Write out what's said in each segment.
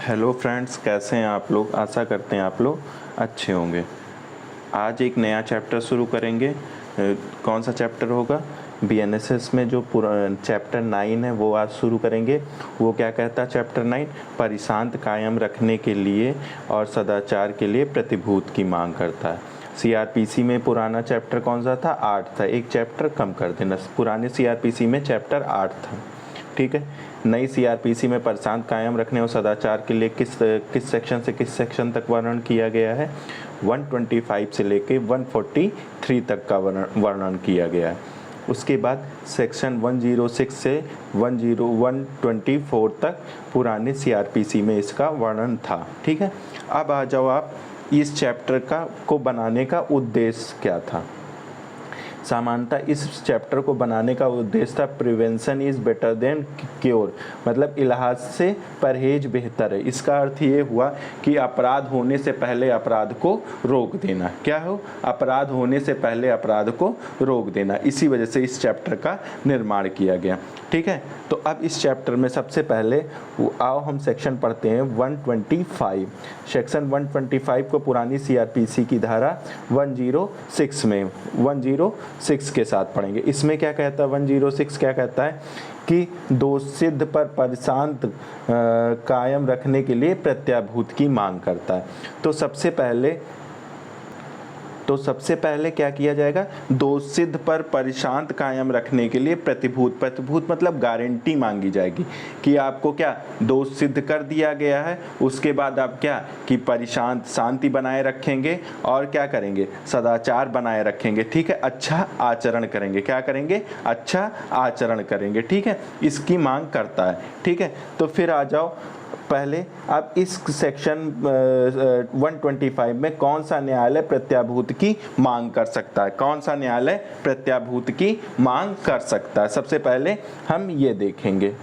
Hello friends, कैसे हैं आप लोग। आशा करते हैं आप लोग अच्छे होंगे। आज एक नया चैप्टर शुरू करेंगे। कौन सा चैप्टर होगा? बीएनएसएस में जो पूरा चैप्टर 9 है वो आज शुरू करेंगे। वो क्या कहता है चैप्टर 9? परिशांत कायम रखने के लिए और सदाचार के लिए प्रतिभूत की मांग करता है। सीआरपीसी में पुराना चैप्टर कौन सा था? 8 था। एक चैप्टर कम कर देना। पुराने सीआरपीसी में चैप्टर 8 था, ठीक है। नई सीआरपीसी में परिशांत कायम रखने और सदाचार के लिए किस सेक्शन से किस सेक्शन तक वर्णन किया गया है? 125 से लेके 143 तक का वर्णन किया गया है। उसके बाद सेक्शन 106 से 124 तक पुराने सीआरपीसी में इसका वर्णन था, ठीक है। अब आ जाओ आप, इस चैप्टर को बनाने का उद्देश्य क्या था? सामान्यतः इस चैप्टर को बनाने का उद्देश्य था prevention is better than cure, मतलब इलाज से परहेज बेहतर है। इसका अर्थ ये हुआ कि अपराध होने से पहले अपराध को रोक देना। क्या हो? अपराध होने से पहले अपराध को रोक देना। इसी वजह से इस चैप्टर का निर्माण किया गया, ठीक है। तो अब इस चैप्टर में सबसे पहले आओ हम सेक्शन पढ़ते हैं 125। सेक्शन 125 को पुरानी सीआरपीसी की धारा 106 में 106 के साथ पढ़ेंगे। इसमें क्या कहता है? 106 क्या कहता है कि दोषसिद्ध पर परिशांत कायम रखने के लिए प्रत्याभूत की मांग करता है। तो सबसे पहले क्या किया जाएगा? दोषसिद्ध पर परिशांत कायम रखने के लिए प्रतिभूत मतलब गारंटी मांगी जाएगी कि आपको क्या दोष सिद्ध कर दिया गया है, उसके बाद आप क्या कि परिशांत शांति बनाए रखेंगे और क्या करेंगे? सदाचार बनाए रखेंगे, ठीक है। अच्छा आचरण करेंगे। क्या करेंगे? अच्छा आचरण करेंगे, ठीक है। इसकी मांग करता है, ठीक है। तो फिर आ जाओ पहले, अब इस सेक्शन 125 में कौन सा न्यायालय प्रत्याभूत की मांग कर सकता है? कौन सा न्यायालय प्रत्याभूत की मांग कर सकता है? सबसे पहले हम ये देखेंगे।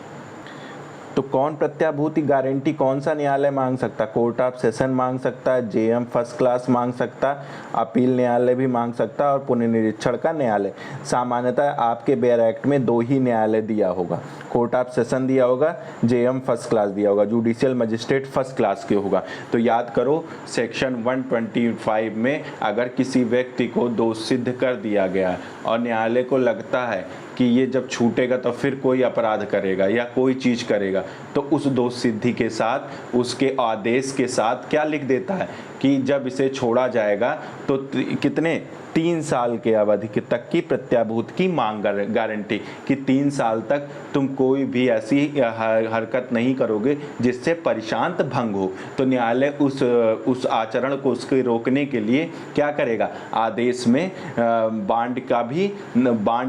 तो कौन प्रत्याभूति गारंटी कौन सा न्यायालय मांग सकता है? कोर्ट ऑफ सेशन मांग सकता है, जेएम फर्स्ट क्लास मांग सकता है, अपील न्यायालय भी मांग सकता है और पुनर्निरीक्षण का न्यायालय। सामान्यतः आपके बेयर एक्ट में 2 ही न्यायालय दिया होगा, कोर्ट ऑफ सेशन दिया होगा, जेएम फर्स्ट क्लास दिया होगा, जुडिशियल मजिस्ट्रेट फर्स्ट क्लास के होगा। तो याद करो, सेक्शन 125 में अगर किसी व्यक्ति को दोष सिद्ध कर दिया गया और न्यायालय को लगता है कि ये जब छूटेगा तो फिर कोई अपराध करेगा या कोई चीज़ करेगा, तो उस दोष सिद्धि के साथ उसके आदेश के साथ क्या लिख देता है कि जब इसे छोड़ा जाएगा तो कितने 3 साल के अवधि तक की प्रत्याभूत की मांग गारंटी कि 3 साल तक तुम कोई भी ऐसी हरकत नहीं करोगे जिससे परिशांत भंग हो। तो न्यायालय उस आचरण को उसके रोकने के लिए क्या करेगा? आदेश में बांड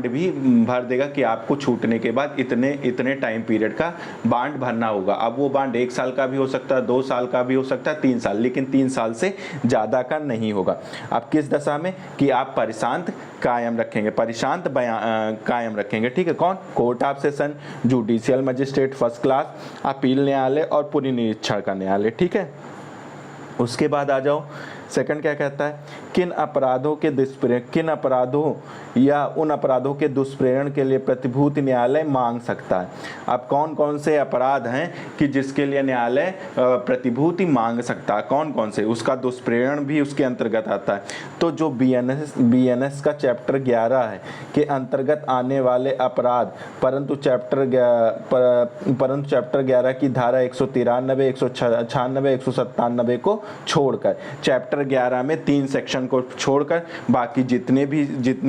भी भर देगा कि आपको छूटने के बाद इतने टाइम पीरियड का बांड भरना होगा। अब वो बांड 1 साल का भी हो सकता है, 2 साल का भी हो सकता है, 3 साल, लेकिन 3 साल से ज़्यादा का नहीं होगा। अब किस दशा में? कि आप परिशांत कायम रखेंगे, कायम रखेंगे, ठीक है। कौन? Court of session, judicial magistrate first class, appeal न्यायालय और पुनर्निरीक्षण का न्यायालय, ठीक है। उसके बाद आ जाओ, सेकंड क्या कहता है? किन अपराधों या उन अपराधों के दुष्प्रेरण के लिए प्रतिभूत न्यायालय मांग सकता है। अब कौन कौन से अपराध हैं कि जिसके लिए न्यायालय प्रतिभूति मांग सकता है? कौन कौन से? उसका दुष्प्रेरण भी उसके अंतर्गत आता है। तो जो बीएनएस का चैप्टर 11 है के अंतर्गत आने वाले अपराध, परंतु चैप्टर 11 की धारा 193, 196, 197 को छोड़कर, चैप्टर 11 में 3 सेक्शन को छोड़कर बाकी जितने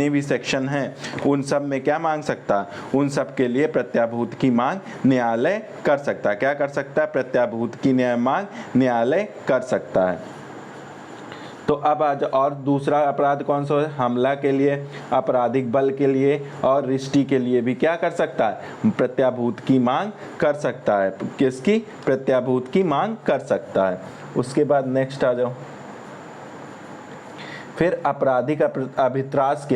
भी सेक्शन हैं उन सब में क्या मांग सकता है? उन सब के लिए प्रत्याभूत की मांग न्यायालय कर सकता है। क्या कर सकता है? प्रत्याभूत की मांग न्यायालय कर सकता है। तो अब आज और दूसरा अपराध कौन सा है? हमला के लिए, आपराधिक बल के लिए और रिश्ती के लिए भी क्या कर सकता है? प्रत्याभूत की मांग कर सकता है। किसकी? प्रत्याभूत की मांग कर सकता है। उसके बाद नेक्स्ट आ जाओ, फिर आपराधिक अभित्रास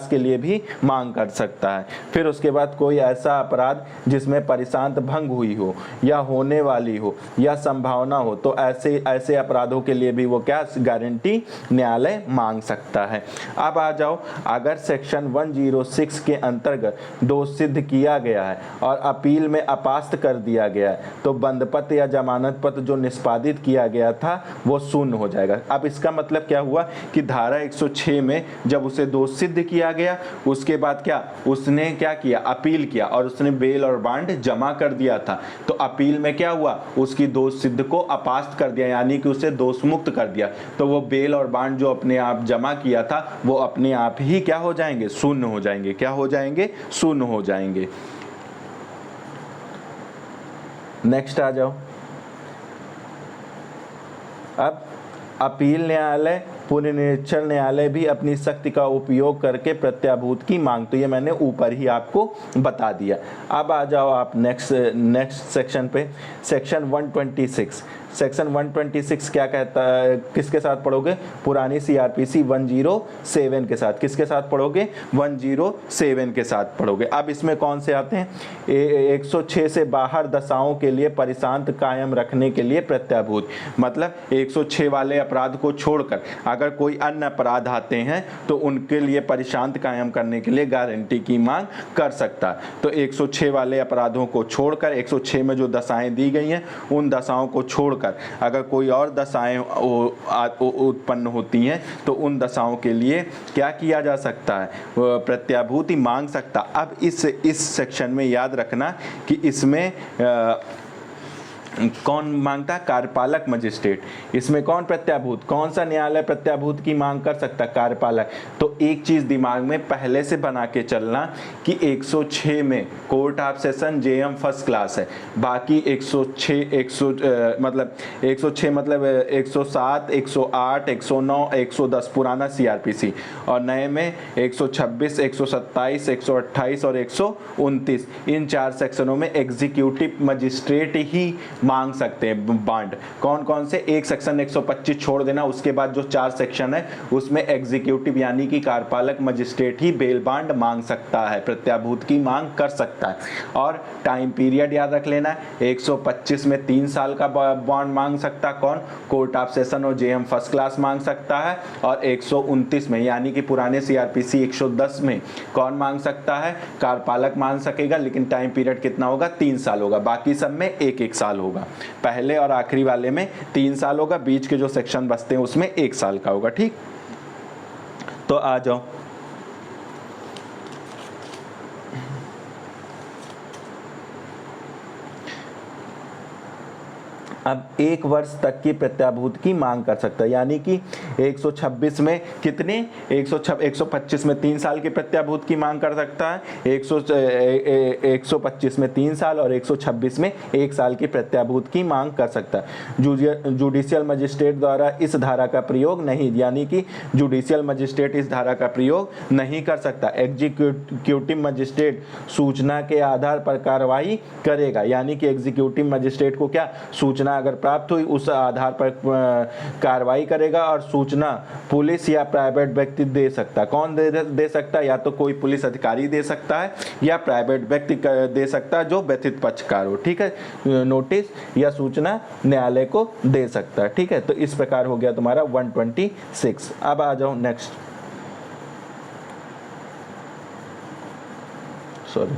के लिए भी मांग कर सकता है। फिर उसके बाद कोई ऐसा अपराध जिसमें परिशांत भंग हुई हो या होने वाली हो या संभावना हो, तो ऐसे अपराधों के लिए भी वो क्या गारंटी न्यायालय मांग सकता है। अब आ जाओ, अगर सेक्शन 106 के अंतर्गत दोष सिद्ध किया गया है और अपील में अपास्त कर दिया गया है, तो बंधपत्र या जमानत पत्र जो निष्पादित किया गया था वो शून्य हो जाएगा। अब इसका मतलब क्या हुआ कि धारा 106 में जब उसे दोष सिद्ध किया गया, उसके बाद क्या उसने क्या किया, अपील किया और उसने बेल और बांड जमा कर दिया था, तो अपील में क्या हुआ, उसकी दोष सिद्ध को अपास्त कर दिया, यानी कि उसे दोष मुक्त कर दिया। तो वो बेल और बांड जो अपने आप जमा किया था वो अपने आप ही क्या हो जाएंगे, शून्य हो जाएंगे। क्या हो जाएंगे, शून्य हो जाएंगे। नेक्स्ट आ जाओ। अब अपील न्यायालय, पुनर्निरीक्षण न्यायालय भी अपनी शक्ति का उपयोग करके प्रत्याभूत की मांग, तो ये मैंने ऊपर ही आपको बता दिया। अब आ जाओ आप नेक्स्ट सेक्शन पे, सेक्शन 126। सेक्शन 126 क्या कहता है, किसके साथ पढ़ोगे, पुरानी सीआरपीसी 107 के साथ। किसके साथ पढ़ोगे, 107 के साथ पढ़ोगे। अब इसमें कौन से आते हैं, 106 से बाहर दशाओं के लिए परिशांत कायम रखने के लिए प्रत्याभूत, मतलब 106 वाले अपराध को छोड़कर अगर कोई अन्य अपराध आते हैं तो उनके लिए परिशांत कायम करने के लिए गारंटी की मांग कर सकता है। तो 106 वाले अपराधों को छोड़कर, 106 में जो दशाएं दी गई हैं उन दशाओं को छोड़कर अगर कोई और दशाएं उत्पन्न होती हैं तो उन दशाओं के लिए क्या किया जा सकता है, प्रत्याभूति मांग सकता। अब इस सेक्शन में याद रखना कि इसमें कौन मांगता है, कार्यपालक मजिस्ट्रेट। इसमें कौन प्रत्याभूत, कौन सा न्यायालय प्रत्याभूत की मांग कर सकता है, कार्यपालक। तो एक चीज दिमाग में पहले से बना के चलना कि 106 में court of session JM first class है, बाकी 106 मतलब 107, 108, 109, 110 पुराना सीआरपीसी, और नए में 126, 127, 128 और 129, इन 4 सेक्शनों में एग्जीक्यूटिव मजिस्ट्रेट ही मांग सकते हैं बांड। कौन कौन से, एक सेक्शन 125 छोड़ देना, उसके बाद जो 4 सेक्शन है उसमें एग्जीक्यूटिव यानी कि कार्यपालक मजिस्ट्रेट ही बेल बांड मांग सकता है, प्रत्याभूत की मांग कर सकता है। और टाइम पीरियड याद रख लेना है, 125 में 3 साल का बॉन्ड मांग सकता कौन, कोर्ट ऑफ सेशन और जेएम फर्स्ट क्लास मांग सकता है। और 129 में यानी कि पुराने सीआरपीसी 110 में कौन मांग सकता है, कार्यपालक मांग सकेगा, लेकिन टाइम पीरियड कितना होगा, 3 साल होगा। बाकी सब में 1-1 साल होगा, पहले और आखिरी वाले में 3 साल होगा, बीच के जो सेक्शन बचते हैं उसमें 1 साल का होगा। ठीक, तो आ जाओ। अब 1 वर्ष तक की प्रत्याभूत की मांग कर सकता है, यानी कि 126 में कितने, 125 में 3 साल की प्रत्याभूत की मांग कर सकता है, 125 में 3 साल और 126 में 1 साल की प्रत्याभूत की मांग कर सकता है। जुडिशियल मजिस्ट्रेट द्वारा इस धारा का प्रयोग नहीं, यानी कि जुडिशियल मजिस्ट्रेट इस धारा का प्रयोग नहीं कर सकता। एग्जीक्यूटिव मजिस्ट्रेट सूचना के आधार पर कार्रवाई करेगा, यानी कि एग्जीक्यूटिव मजिस्ट्रेट को क्या, सूचना अगर प्राप्त हुई उस आधार पर कार्रवाई करेगा, और सूचना पुलिस या प्राइवेट व्यक्ति दे सकता है। कौन दे सकता है, या तो कोई पुलिस अधिकारी दे सकता है या प्राइवेट व्यक्ति दे सकता है जो व्यथित पक्षकार हो। ठीक है, नोटिस या सूचना न्यायालय को दे सकता है। ठीक है, तो इस प्रकार हो गया तुम्हारा 126। अब आ जाओ नेक्स्ट, सॉरी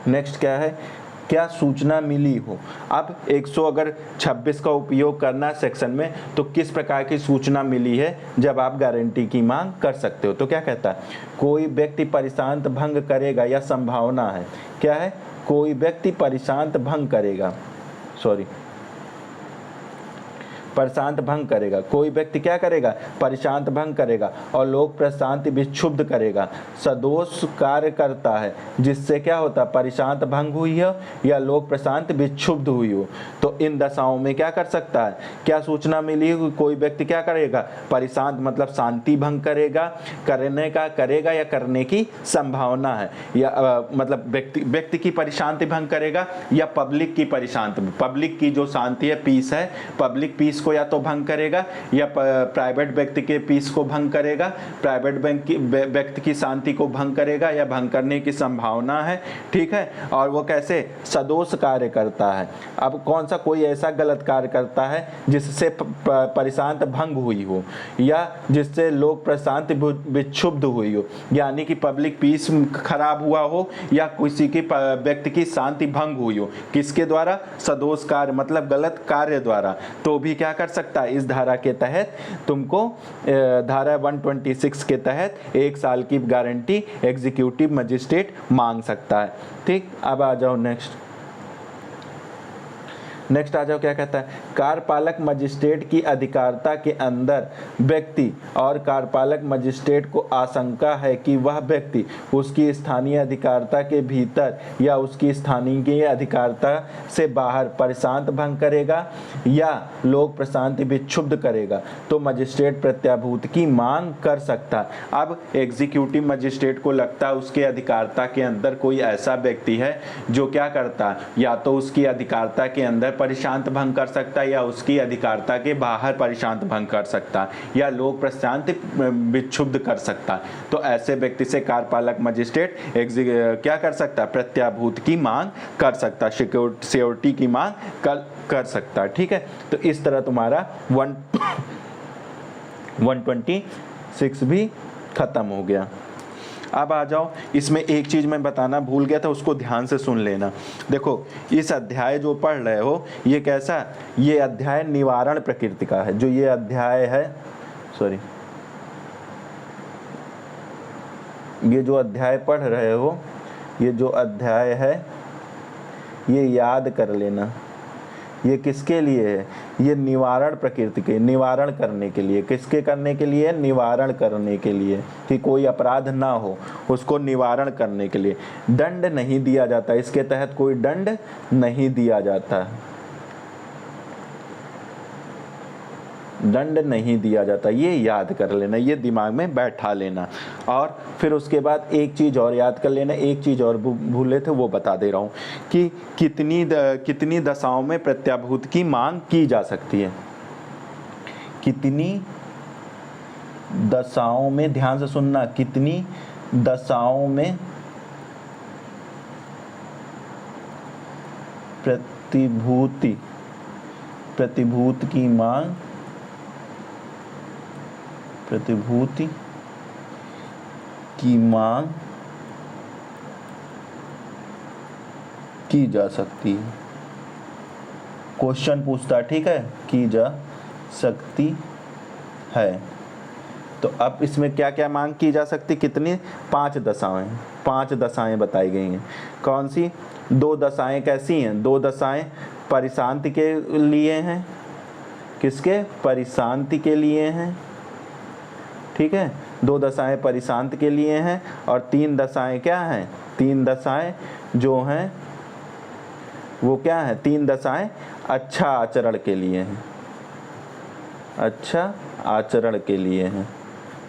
नेक्स्ट क्या है, क्या सूचना मिली हो। अब 126 का उपयोग करना सेक्शन में, तो किस प्रकार की सूचना मिली है जब आप गारंटी की मांग कर सकते हो। तो क्या कहता है, कोई व्यक्ति परिशांत भंग करेगा या संभावना है, क्या है, कोई व्यक्ति परिशांत भंग करेगा, सॉरी, प्रशांत भंग करेगा, कोई व्यक्ति क्या करेगा, प्रशांत भंग करेगा और लोक प्रशांति विक्षुब्ध करेगा, सदोष कार्य करता है जिससे क्या होता है, प्रशांत भंग हुई हो या लोक प्रशांत विक्षुब्ध हुई हो। तो इन दशाओं में क्या कर सकता है, क्या सूचना मिली, कोई व्यक्ति क्या करेगा, प्रशांत मतलब शांति भंग करेगा, करने का करेगा या करने की संभावना है, या मतलब व्यक्ति की परिशांति भंग करेगा या पब्लिक की परिशांति, पब्लिक की जो शांति है, पीस है, पब्लिक पीस को या तो भंग करेगा या प्राइवेट व्यक्ति के पीस को भंग करेगा, प्राइवेट व्यक्ति की शांति को भंग करेगा या भंग करने की संभावना है, ठीक है। और वो कैसे, सदोष कार्य करता है। अब कौन सा, कोई ऐसा गलत कार्य करता है जिससे प्रशांत भंग हुई हो या जिससे लोक प्रशांति विक्षुब्ध हुई हो, यानी कि पब्लिक पीस खराब हुआ हो या किसी की व्यक्ति की शांति भंग हुई हो, किसके द्वारा, सदोष कार्य मतलब गलत कार्य द्वारा, तो भी क्या कर सकता है, इस धारा के तहत तुमको धारा 126 के तहत 1 साल की गारंटी एग्जीक्यूटिव मजिस्ट्रेट मांग सकता है, ठीक। अब आ जाओ नेक्स्ट आ जाओ, क्या कहता है, कार्यपालक मजिस्ट्रेट की अधिकारिता के अंदर व्यक्ति और कार्यपालक मजिस्ट्रेट को आशंका है कि वह व्यक्ति उसकी स्थानीय अधिकारिता के भीतर या उसकी स्थानीय अधिकारिता से बाहर प्रशांत भंग करेगा या लोक प्रशांति विक्षुब्ध करेगा तो मजिस्ट्रेट प्रत्याभूति की मांग कर सकता है। अब एग्जीक्यूटिव मजिस्ट्रेट को लगता है उसके अधिकारिता के अंदर कोई ऐसा व्यक्ति है जो क्या करता है, या तो उसकी अधिकारिता के अंदर परिशांत भंग कर सकता है या उसकी अधिकारिता के बाहर परिशांत भंग कर सकता है या लोक प्रशांति विक्षुब्ध कर सकता है। तो ऐसे व्यक्ति से कार्यपालक मजिस्ट्रेट क्या कर सकता है, प्रत्याभूति की मांग कर सकता है, सिक्योरिटी की मांग कर सकता है, ठीक है। तो इस तरह तुम्हारा 126 भी खत्म हो गया। अब आ जाओ, इसमें एक चीज मैं बताना भूल गया था, उसको ध्यान से सुन लेना। देखो इस अध्याय जो पढ़ रहे हो ये कैसा, ये अध्याय निवारण प्रकृति का है। जो ये अध्याय है, सॉरी, ये जो अध्याय पढ़ रहे हो, ये जो अध्याय है ये याद कर लेना। ये किसके लिए है, ये निवारण प्रकृति के, निवारण करने के लिए, किसके करने के लिए, निवारण करने के लिए, कि कोई अपराध ना हो उसको निवारण करने के लिए। दंड नहीं दिया जाता, इसके तहत कोई दंड नहीं दिया जाता, दंड नहीं दिया जाता, ये याद कर लेना, ये दिमाग में बैठा लेना। और फिर उसके बाद एक चीज़ और याद कर लेना, एक चीज़ और भूले थे वो बता दे रहा हूँ कि कितनी दशाओं में प्रत्याभूति की मांग की जा सकती है, कितनी दशाओं में, ध्यान से सुनना, कितनी दशाओं में प्रतिभूति की मांग, प्रतिभूति की मांग की जा सकती है। क्वेश्चन पूछता, ठीक है, की जा सकती है। तो अब इसमें क्या क्या मांग की जा सकती, कितनी, 5 दशाएं, 5 दशाएं बताई गई हैं। कौन सी, 2 दशाएं कैसी हैं, 2 दशाएं परिशांति के लिए हैं, किसके, परिशांति के लिए हैं, ठीक है, 2 दशाएं परिशांत के लिए हैं और 3 दशाएं क्या हैं, 3 दशाएं जो हैं वो क्या है, 3 दशाएं अच्छा आचरण के लिए हैं, अच्छा आचरण के लिए हैं।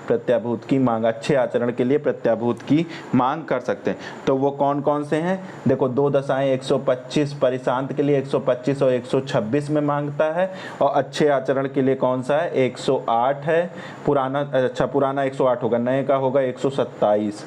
प्रत्याभूत की मांग, अच्छे आचरण के लिए प्रत्याभूत की मांग कर सकते हैं। तो वो कौन कौन से हैं, देखो 2 दशाएं 125 परिशांत के लिए 125 और 126 में मांगता है, और अच्छे आचरण के लिए कौन सा है, 108 है, पुराना, अच्छा पुराना 108 होगा, नए का होगा 127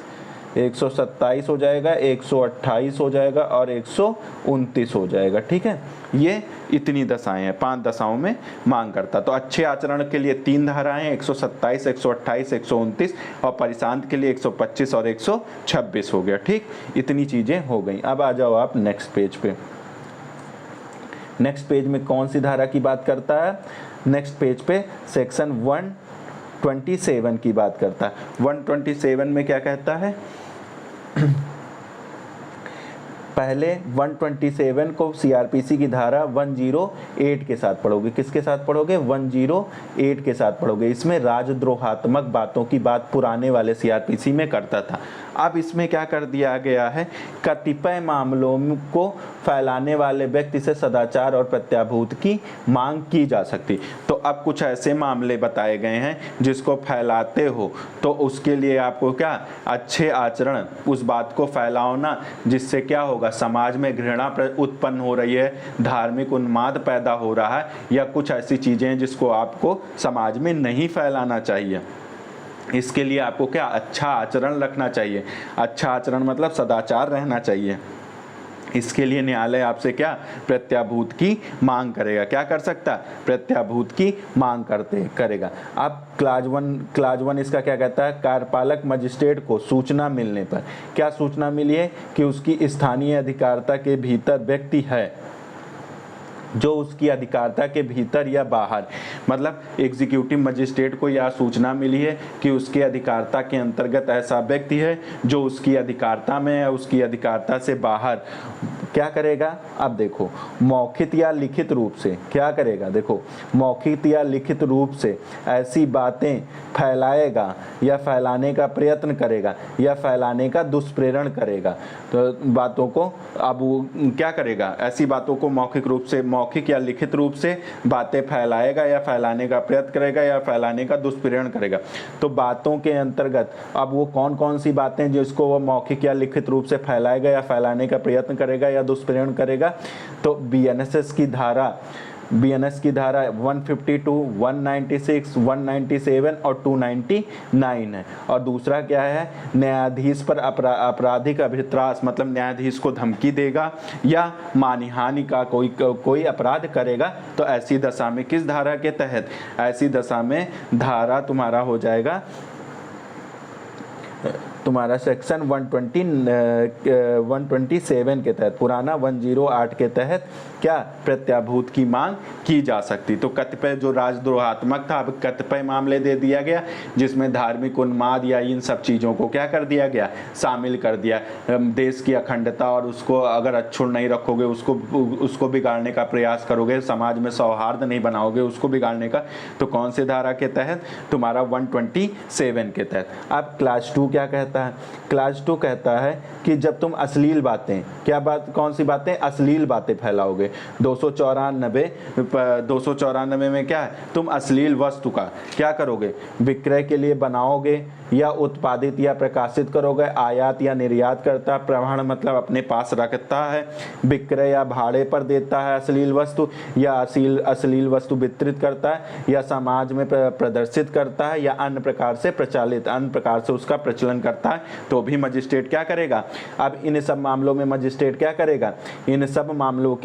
हो जाएगा, 128 हो जाएगा और 129 हो जाएगा, ठीक है। ये इतनी दशाएं हैं, 5 दशाओं में मांग करता। तो अच्छे आचरण के लिए 3 धाराएं, 127, 128, 129, और परिशांत के लिए 125 और 126 हो गया, ठीक। इतनी चीजें हो गई। अब आ जाओ आप नेक्स्ट पेज पे। नेक्स्ट पेज में कौन सी धारा की बात करता है, नेक्स्ट पेज पे सेक्शन 127 की बात करता है। 127 में क्या कहता है, पहले 127 को सीआरपीसी की धारा 108 के साथ पढ़ोगे। किसके साथ पढ़ोगे? 108 के साथ पढ़ोगे। इसमें राजद्रोहात्मक बातों की बात पुराने वाले सीआरपीसी में करता था। अब इसमें क्या कर दिया गया है? कतिपय मामलों को फैलाने वाले व्यक्ति से सदाचार और प्रत्याभूत की मांग की जा सकती। तो अब कुछ ऐसे मामले बताए गए हैं जिसको फैलाते हो तो उसके लिए आपको क्या, अच्छे आचरण, उस बात को फैलाओ ना जिससे क्या होगा, समाज में घृणा उत्पन्न हो रही है, धार्मिक उन्माद पैदा हो रहा है, या कुछ ऐसी चीजें हैं जिसको आपको समाज में नहीं फैलाना चाहिए। इसके लिए आपको क्या, अच्छा आचरण रखना चाहिए। अच्छा आचरण मतलब सदाचार रहना चाहिए। इसके लिए न्यायालय आपसे क्या, प्रत्याभूत की मांग करेगा। क्या कर सकता? प्रत्याभूत की मांग करेगा। अब क्लाज वन इसका क्या कहता है? कार्यपालक मजिस्ट्रेट को सूचना मिलने पर, क्या सूचना मिली है? कि उसकी स्थानीय अधिकारिता के भीतर व्यक्ति है, जो उसकी अधिकारिता के भीतर या बाहर, मतलब एग्जीक्यूटिव मजिस्ट्रेट को यह सूचना मिली है कि उसके अधिकारिता के अंतर्गत ऐसा व्यक्ति है जो उसकी अधिकारिता में है, उसकी अधिकारिता से बाहर क्या करेगा? अब देखो, मौखिक या लिखित रूप से क्या करेगा? देखो, मौखिक या लिखित रूप से ऐसी बातें फैलाएगा या फैलाने का प्रयत्न करेगा या फैलाने का दुष्प्रेरण करेगा। तो बातों को अब वो क्या करेगा? ऐसी बातों को मौखिक या लिखित रूप से बातें फैलाएगा या फैलाने का प्रयत्न करेगा या फैलाने का दुष्प्रेरण करेगा। तो बातों के अंतर्गत अब वो कौन कौन सी बातें जिसको वो मौखिक या लिखित रूप से फैलाएगा या फैलाने का प्रयत्न करेगा या दुष्प्रेरण करेगा? तो बीएनएस की धारा 152, 196, 197 और 299 है। और दूसरा क्या है? न्यायाधीश पर आपराधिक अभित्रास, मतलब न्यायाधीश को धमकी देगा या मानहानि का कोई अपराध करेगा। तो ऐसी दशा में किस धारा के तहत? ऐसी दशा में धारा तुम्हारा हो जाएगा, तुम्हारा सेक्शन 127 के तहत, पुराना 108 के तहत क्या, प्रत्याभूत की मांग की जा सकती। तो कतिपय जो राजद्रोहात्मक था, अब कतिपय मामले दे दिया गया जिसमें धार्मिक उन्माद या इन सब चीज़ों को क्या कर दिया गया, शामिल कर दिया। देश की अखंडता और उसको अगर अक्षुण्ण नहीं रखोगे, उसको बिगाड़ने का प्रयास करोगे, समाज में सौहार्द नहीं बनाओगे, उसको बिगाड़ने का, तो कौन से धारा के तहत? तुम्हारा 127 के तहत। अब क्लास 2 क्या कहता है? क्लास 2 कहता है कि जब तुम अश्लील बातें, क्या बात, कौन सी बातें? अश्लील बातें फैलाओगे। 294 में क्या है? तुम अश्लील वस्तु का क्या करोगे? विक्रय के लिए बनाओगे या उत्पादित या प्रकाशित करोगे। आयात या निर्यात करता, प्रमाण मतलब अपने पास रखता है, विक्रय या भाड़े पर देता है अश्लील वस्तु, या अश्लील वस्तु वितरित करता है, या समाज में प्रदर्शित करता है, या अन्य प्रकार से उसका प्रचलन करता है, तो भी मजिस्ट्रेट क्या करेगा? अब इन सब मामलों में मजिस्ट्रेट क्या करेगा? इन सब मामलों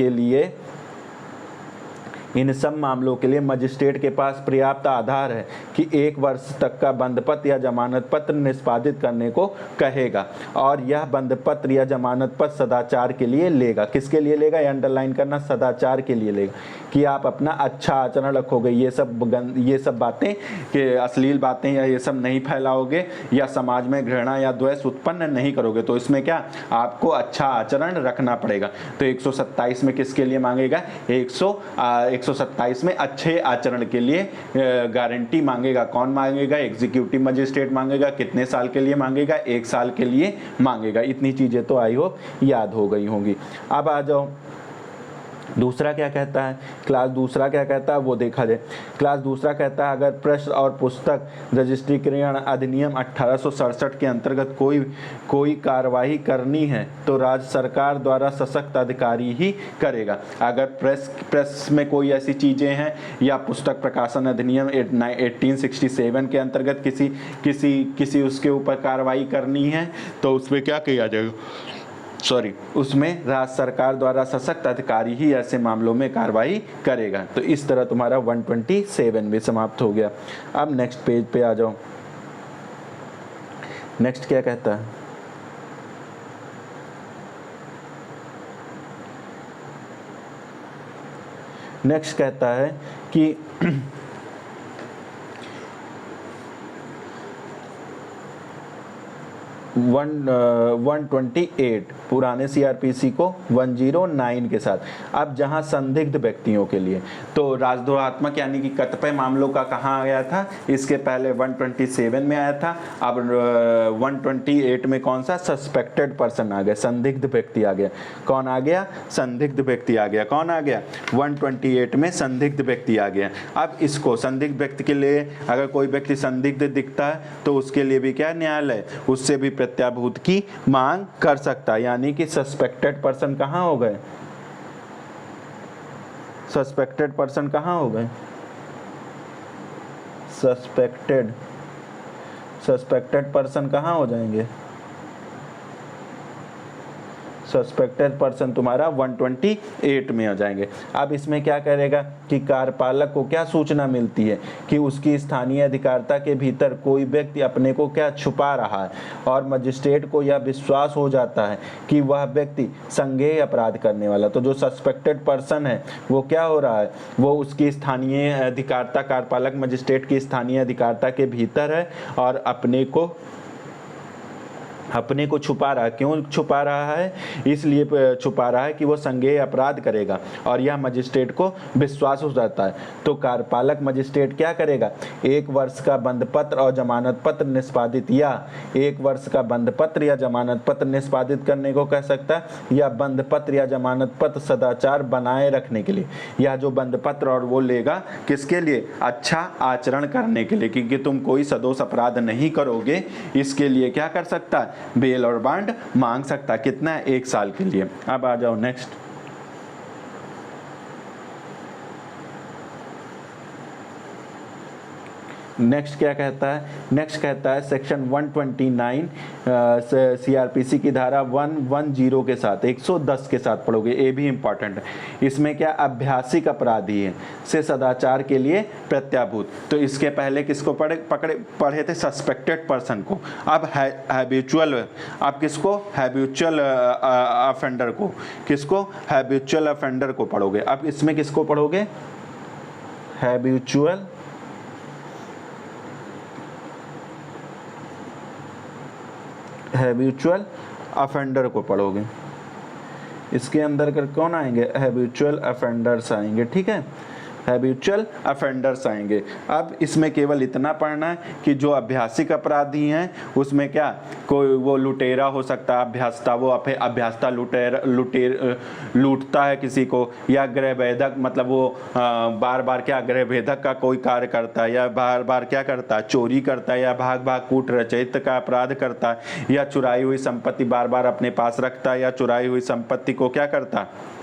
के लिए मजिस्ट्रेट के पास पर्याप्त आधार है कि 1 वर्ष तक का बंधपत्र या जमानत पत्र निष्पादित करने को कहेगा। और यह बंधपत्र या जमानत पत्र सदाचार के लिए लेगा। किसके लिए लेगा? ये अंडरलाइन करना, सदाचार के लिए लेगा, कि आप अपना अच्छा आचरण रखोगे, ये सब बातें कि अश्लील बातें या ये सब नहीं फैलाओगे, या समाज में घृणा या द्वेष उत्पन्न नहीं करोगे। तो इसमें क्या, आपको अच्छा आचरण रखना पड़ेगा। तो 127 में किसके लिए मांगेगा? 127 में अच्छे आचरण के लिए गारंटी मांगेगा। कौन मांगेगा? एग्जीक्यूटिव मजिस्ट्रेट मांगेगा। कितने साल के लिए मांगेगा? 1 साल के लिए मांगेगा। इतनी चीजें तो आई होप याद हो गई होंगी। अब आ जाओ, दूसरा क्या कहता है? क्लास दूसरा क्या कहता है वो देखा जाए। क्लास दूसरा कहता है अगर प्रश्न और पुस्तक रजिस्ट्रीकरण अधिनियम 1867 के अंतर्गत कोई कार्रवाई करनी है तो राज्य सरकार द्वारा सशक्त अधिकारी ही करेगा। अगर प्रेस में कोई ऐसी चीज़ें हैं या पुस्तक प्रकाशन अधिनियम 1867 के अंतर्गत किसी उसके ऊपर कार्रवाई करनी है तो उसमें क्या किया जाएगा? उसमें राज्य सरकार द्वारा सशक्त अधिकारी ही ऐसे मामलों में कार्रवाई करेगा। तो इस तरह तुम्हारा 127 भी समाप्त हो गया। अब नेक्स्ट पेज पे आ जाओ। नेक्स्ट क्या कहता है? नेक्स्ट कहता है कि 128 पुराने सीआरपीसी को 109 के साथ। अब जहां संदिग्ध व्यक्तियों के लिए तो राजद्रोहात्मक यानी कि कतिपय मामलों का कहाँ आया था, इसके पहले 127 में आया था। अब 128 में कौन सा, सस्पेक्टेड पर्सन आ गया, संदिग्ध व्यक्ति आ गया। कौन आ गया, संदिग्ध व्यक्ति आ गया। कौन आ गया, 128 में संदिग्ध व्यक्ति आ गया। अब इसको संदिग्ध व्यक्ति के लिए अगर कोई व्यक्ति संदिग्ध दिखता है तो उसके लिए भी क्या, न्यायालय उससे भी प्रत्याभूत की मांग कर सकता है। यानी कि सस्पेक्टेड पर्सन कहाँ हो गए, सस्पेक्टेड पर्सन कहाँ हो गए, सस्पेक्टेड पर्सन कहाँ हो जाएंगे, सस्पेक्टेड पर्सन तुम्हारा 128 में आ जाएंगे। अब इसमें क्या करेगा कि कार्यपालक को क्या सूचना मिलती है कि उसकी स्थानीय अधिकारिता के भीतर कोई व्यक्ति अपने को क्या छुपा रहा है, और मजिस्ट्रेट को यह विश्वास हो जाता है कि वह व्यक्ति संज्ञेय अपराध करने वाला। तो जो सस्पेक्टेड पर्सन है वो क्या हो रहा है, वो उसकी स्थानीय अधिकारिता, कार्यपालक मजिस्ट्रेट की स्थानीय अधिकारिता के भीतर है और अपने को छुपा रहा है। क्यों छुपा रहा है, इसलिए छुपा रहा है कि वो संज्ञेय अपराध करेगा और यह मजिस्ट्रेट को विश्वास हो जाता है। तो कार्यपालक मजिस्ट्रेट क्या करेगा, 1 वर्ष का बंद पत्र और जमानत पत्र निष्पादित, या 1 वर्ष का बंद पत्र या जमानत पत्र निष्पादित करने को कह सकता है, या बंद पत्र या जमानत पत्र सदाचार बनाए रखने के लिए। यह जो बंद पत्र और वो लेगा किसके लिए, अच्छा आचरण करने के लिए, क्योंकि तुम कोई सदोष अपराध नहीं करोगे, इसके लिए क्या कर सकता है, बेल और बॉन्ड मांग सकता है। कितना है, 1 साल के लिए। अब आ जाओ नेक्स्ट। नेक्स्ट क्या कहता है, नेक्स्ट कहता है सेक्शन 129 सीआरपीसी की धारा 110 के साथ 110 के साथ पढ़ोगे, ये भी इंपॉर्टेंट है। इसमें क्या, अभ्यासिक अपराधी है से सदाचार के लिए प्रत्याभूत। तो इसके पहले किसको पढ़े थे, सस्पेक्टेड पर्सन को। अब हैबिचुअल, अब किसको, हैबिचुअल ऑफेंडर को, किसको, हैबिचुअल ऑफेंडर को पढ़ोगे। अब इसमें किसको पढ़ोगे, हैबिचुअल ऑफेंडर को पढ़ोगे। इसके अंदर कर कौन आएंगे, हैबिचुअल ऑफेंडर्स आएंगे, ठीक है, हैबिचुअल ऑफेंडर्स आएंगे। अब इसमें केवल इतना पढ़ना है कि जो अभ्यासिक अपराधी हैं उसमें क्या, कोई वो लुटेरा हो सकता है, अभ्यासता, वो अभ्यासता लूटता है किसी को, या गृहभेदक मतलब वो बार बार क्या गृहभेदक का कोई कार्य करता है, या बार बार क्या करता है, चोरी करता है, या भाग कूट रचयित का अपराध करता है, या चुराई हुई संपत्ति बार बार अपने पास रखता है, या चुराई हुई संपत्ति को क्या करता है,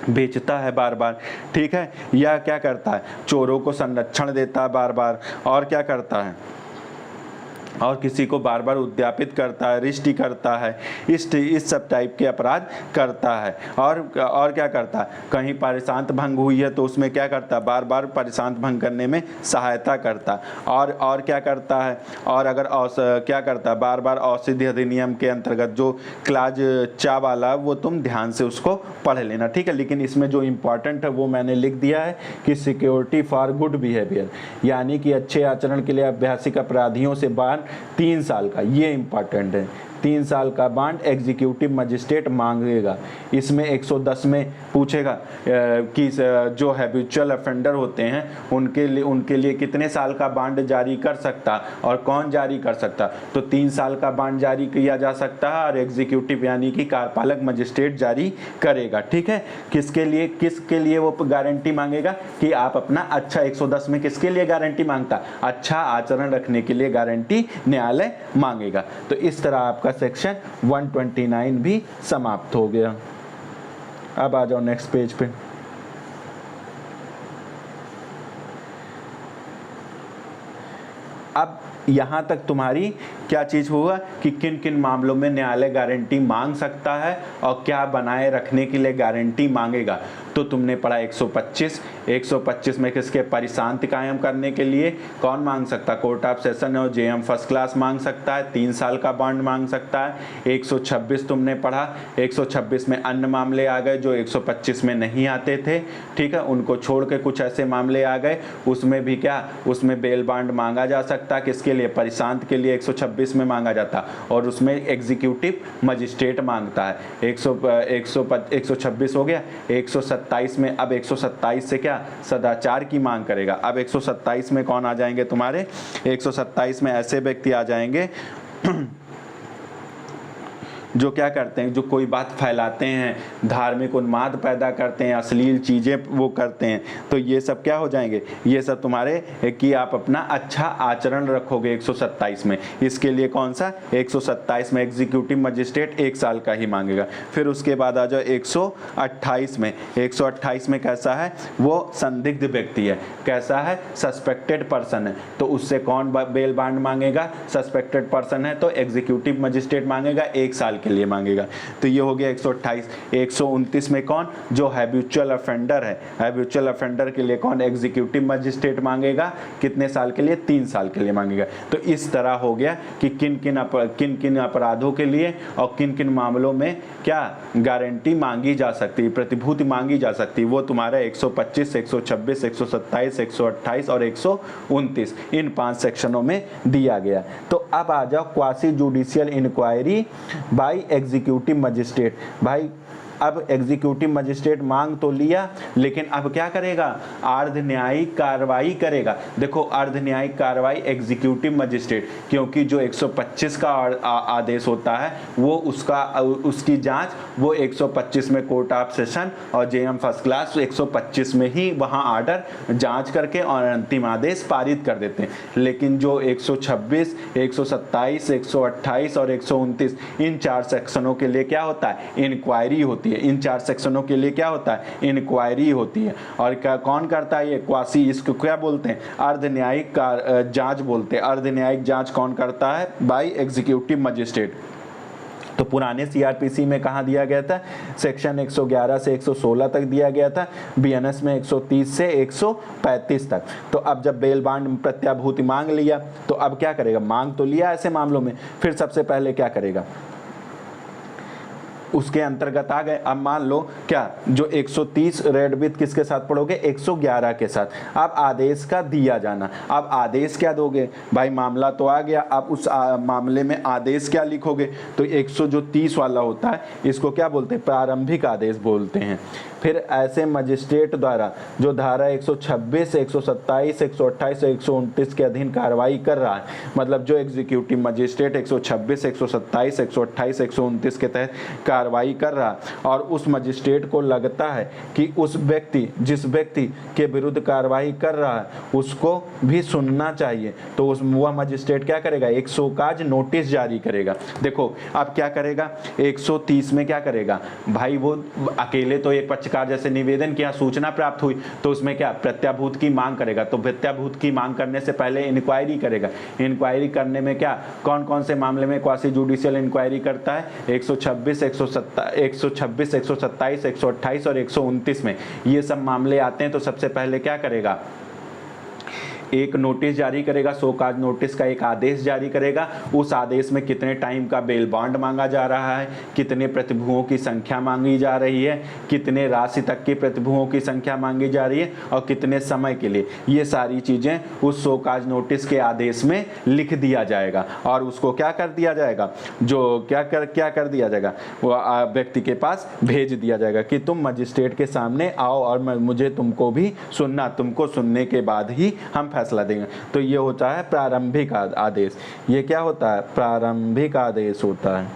बेचता है बार बार, ठीक है, या क्या करता है, चोरों को संरक्षण देता है बार बार, और क्या करता है, और किसी को बार बार उद्यापित करता है, रिष्टि करता है, इस सब टाइप के अपराध करता है। और क्या करता है, कहीं परिशांत भंग हुई है तो उसमें क्या करता है, बार बार परिशांत भंग करने में सहायता करता है। और क्या करता है, और अगर क्या करता है, बार बार औषधि अधिनियम के अंतर्गत जो क्लाज 4 वाला वो तुम ध्यान से उसको पढ़ लेना, ठीक है। लेकिन इसमें जो इम्पोर्टेंट है वो मैंने लिख दिया है कि सिक्योरिटी फॉर गुड बिहेवियर, यानी कि अच्छे आचरण के लिए अभ्यासिक अपराधियों से बांड 3 साल का, ये इंपॉर्टेंट है। 3 साल का बांड एग्जीक्यूटिव मजिस्ट्रेट मांगेगा। इसमें 110 में पूछेगा कि जो हैबिचुअल ऑफेंडर होते हैं उनके लिए कितने साल का बांड जारी कर सकता और कौन जारी कर सकता। तो 3 साल का बांड जारी किया जा सकता है और एग्जीक्यूटिव यानी कि कार्यपालक मजिस्ट्रेट जारी करेगा, ठीक है। किसके लिए वो गारंटी मांगेगा कि आप अपना अच्छा, 110 में किसके लिए गारंटी मांगता, अच्छा आचरण रखने के लिए गारंटी न्यायालय मांगेगा। तो इस तरह आपका सेक्शन 129 भी समाप्त हो गया। अब आ जाओ नेक्स्ट पेज पे। अब यहाँ तक तुम्हारी क्या चीज़ हुआ कि किन किन मामलों में न्यायालय गारंटी मांग सकता है और क्या बनाए रखने के लिए गारंटी मांगेगा। तो तुमने पढ़ा 125। 125 में किसके परिशांत कायम करने के लिए कौन मांग सकता, कोर्ट ऑफ सेशन और जेएम फर्स्ट क्लास मांग सकता है, 3 साल का बॉन्ड मांग सकता है। 126 तुमने पढ़ा, 126 में अन्य मामले आ गए जो 125 में नहीं आते थे, ठीक है, उनको छोड़ के कुछ ऐसे मामले आ गए, उसमें भी क्या, उसमें बेल बॉन्ड मांगा जा सकता, किसके लिए, परिशांत के लिए 126 में मांगा जाता, और उसमें एग्जीक्यूटिव मजिस्ट्रेट मांगता है। 126 हो गया। 127 में, अब 127 से क्या, सदाचार की मांग करेगा। अब 127 में कौन आ जाएंगे तुम्हारे, 127 में ऐसे व्यक्ति आ जाएंगे जो क्या करते हैं, जो कोई बात फैलाते हैं, धार्मिक उन्माद पैदा करते हैं, अश्लील चीज़ें वो करते हैं, तो ये सब क्या हो जाएंगे, ये सब तुम्हारे कि आप अपना अच्छा आचरण रखोगे 127 में। इसके लिए कौन सा, 127 में एग्जीक्यूटिव मजिस्ट्रेट 1 साल का ही मांगेगा। फिर उसके बाद आ जाओ 128 में। 128 में कैसा है, वो संदिग्ध व्यक्ति है, कैसा है, सस्पेक्टेड पर्सन है, तो उससे कौन बेल बॉन्ड मांगेगा, सस्पेक्टेड पर्सन है तो एग्जीक्यूटिव मजिस्ट्रेट मांगेगा, 1 साल के लिए मांगेगा। तो ये हो गया 128। 129 में कौन, जो हैबिचुअल ऑफेंडर है, हैबिचुअल ऑफेंडर के लिए कौन, एग्जीक्यूटिव मजिस्ट्रेट मांगेगा, कितने साल के लिए, 3 साल के लिए मांगेगा। तो इस तरह हो गया कि किन किन अपराधों के लिए और किन किन मामलों में क्या गारंटी मांगी जा सकती है, प्रतिभूति मांगी जा सकती है, वो तुम्हारा 125, 126, 127, 128 और 129 इन 5 सेक्शनों में दिया गया। तो अब आ जाओ quasi judicial inquiry by executive magistrate. भाई अब एग्जीक्यूटिव मजिस्ट्रेट मांग तो लिया, लेकिन अब क्या करेगा, अर्ध न्यायिक कार्रवाई करेगा। देखो अर्ध न्यायिक कार्रवाई एग्जीक्यूटिव मजिस्ट्रेट, क्योंकि जो 125 का आदेश होता है वो उसकी जांच वो 125 में कोर्ट ऑफ सेशन और जेएम फर्स्ट क्लास 125 में ही वहां ऑर्डर जांच करके और अंतिम आदेश पारित कर देते हैं। लेकिन जो 126, 127, 128 और 129 इन 4 सेक्शनों के लिए क्या होता है, इंक्वायरी होती है। इन 4 सेक्शनों के लिए क्या होता है, इंक्वायरी होती है। और क्या कौन करता है, ये क्वासी, इसको क्या बोलते हैं, अर्ध न्यायिक जांच बोलते हैं। अर्ध न्यायिक जांच कौन करता है, बाय एग्जीक्यूटिव मजिस्ट्रेट। तो पुराने सीआरपीसी में कहाँ दिया गया था, सेक्शन 111 से 116 तक दिया गया था, बीएनएस में 130 से 135 तक। तो अब जब बेल बॉन्ड प्रत्याभूति मांग लिया, तो अब क्या करेगा, मांग तो लिया ऐसे मामलों में, फिर सबसे पहले क्या करेगा, उसके अंतर्गत आ गए। अब मान लो क्या, जो 130 रेड विथ किसके साथ पढ़ोगे, 111 के साथ। अब आदेश का दिया जाना, अब आदेश क्या दोगे, भाई मामला तो आ गया, अब उस मामले में आदेश क्या लिखोगे, तो 130 वाला होता है, इसको क्या बोलते हैं, प्रारंभिक आदेश बोलते हैं। फिर ऐसे मजिस्ट्रेट द्वारा जो धारा 126, 127, 128 और 129 के अधीन कार्रवाई कर रहा है, मतलब जो एग्जीक्यूटिव मजिस्ट्रेट 126, 127, 128, 129 के तहत कार्रवाई कर रहा और उस मजिस्ट्रेट को लगता है कि उस व्यक्ति, जिस व्यक्ति के विरुद्ध कार्रवाई कर रहा है उसको भी सुनना चाहिए, तो वह मजिस्ट्रेट क्या करेगा, एक शोकाज नोटिस जारी करेगा। देखो अब क्या करेगा, 130 में क्या करेगा, भाई वो अकेले तो एक पक्षकार जैसे निवेदन किया, सूचना प्राप्त हुई, तो उसमें क्या प्रत्याभूत की मांग करेगा। तो प्रत्याभूत की मांग करने से पहले इंक्वायरी करेगा। इंक्वायरी करने में क्या, कौन कौन से मामले में क्वासी जुडिशियल इंक्वायरी करता है, 126, 127, 128 और 129 में ये सब मामले आते हैं। तो सबसे पहले क्या करेगा, एक नोटिस जारी करेगा, शोकाज नोटिस का एक आदेश जारी करेगा। उस आदेश में कितने टाइम का बेल बॉन्ड मांगा जा रहा है, कितने प्रतिभुओं की संख्या मांगी जा रही है, कितने राशि तक की प्रतिभुओं की संख्या मांगी जा रही है और कितने समय के लिए, ये सारी चीज़ें उस शोकाज नोटिस के आदेश में लिख दिया जाएगा। और उसको क्या कर दिया जाएगा, जो क्या कर दिया जाएगा, वो व्यक्ति के पास भेज दिया जाएगा कि तुम मजिस्ट्रेट के सामने आओ और मुझे तुमको भी सुनना, तुमको सुनने के बाद ही हम फैसला देंगे। तो ये होता है प्रारंभिक आदेश। ये क्या होता है, प्रारंभिक आदेश होता है,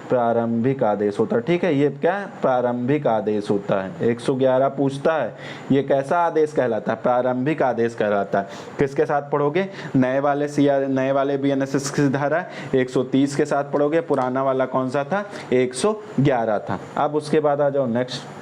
प्रारंभिक आदेश होता है, ठीक है। ये क्या है, प्रारंभिक आदेश होता है। 111 पूछता है ये कैसा आदेश कहलाता है, प्रारंभिक आदेश कहलाता है। किसके साथ पढ़ोगे, नए वाले बीएनएस की धारा 130 के साथ पढ़ोगे, पुराना वाला कौन सा था, 111 था। अब उसके बाद आ जाओ नेक्स्ट,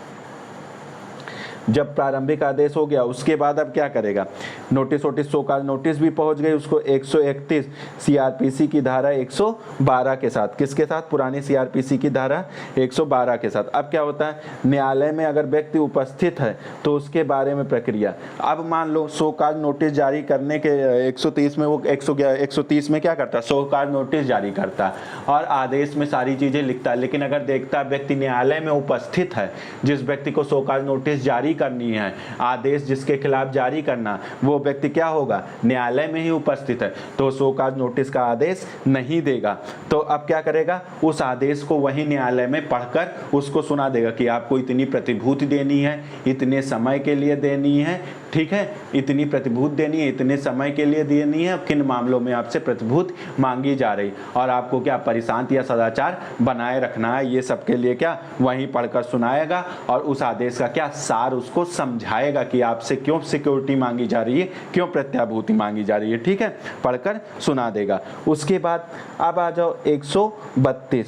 जब प्रारंभिक आदेश हो गया उसके बाद अब क्या करेगा, नोटिस शो कॉज नोटिस भी पहुंच गई उसको 131 सीआरपीसी की धारा 112 के साथ, किसके साथ, पुरानी सीआरपीसी की धारा 112 के साथ। अब क्या होता है, न्यायालय में अगर व्यक्ति उपस्थित है तो उसके बारे में प्रक्रिया। अब मान लो शो कॉज नोटिस जारी करने के 130 में वो 130 में क्या करता है, शो कॉज नोटिस जारी करता है और आदेश में सारी चीजें लिखता है। लेकिन अगर देखता है व्यक्ति न्यायालय में उपस्थित है, जिस व्यक्ति को शो कॉज नोटिस जारी करनी है, आदेश जिसके खिलाफ जारी करना, वो व्यक्ति क्या होगा, न्यायालय में ही उपस्थित है, तो शो कॉज नोटिस का आदेश नहीं देगा। तो अब क्या करेगा, उस आदेश को वही न्यायालय में पढ़कर उसको सुना देगा कि आपको इतनी प्रतिभूति देनी है, इतने समय के लिए देनी है, ठीक है, इतनी प्रतिभूति देनी है, इतने समय के लिए देनी है, किन मामलों में आपसे प्रतिभूति मांगी जा रही और आपको क्या परिशांत या सदाचार बनाए रखना है, ये सब के लिए क्या वहीं पढ़कर सुनाएगा और उस आदेश का क्या सार उसको समझाएगा कि आपसे क्यों सिक्योरिटी मांगी जा रही है, क्यों प्रत्याभूति मांगी जा रही है, ठीक है, पढ़कर सुना देगा। उसके बाद अब आ जाओ 132,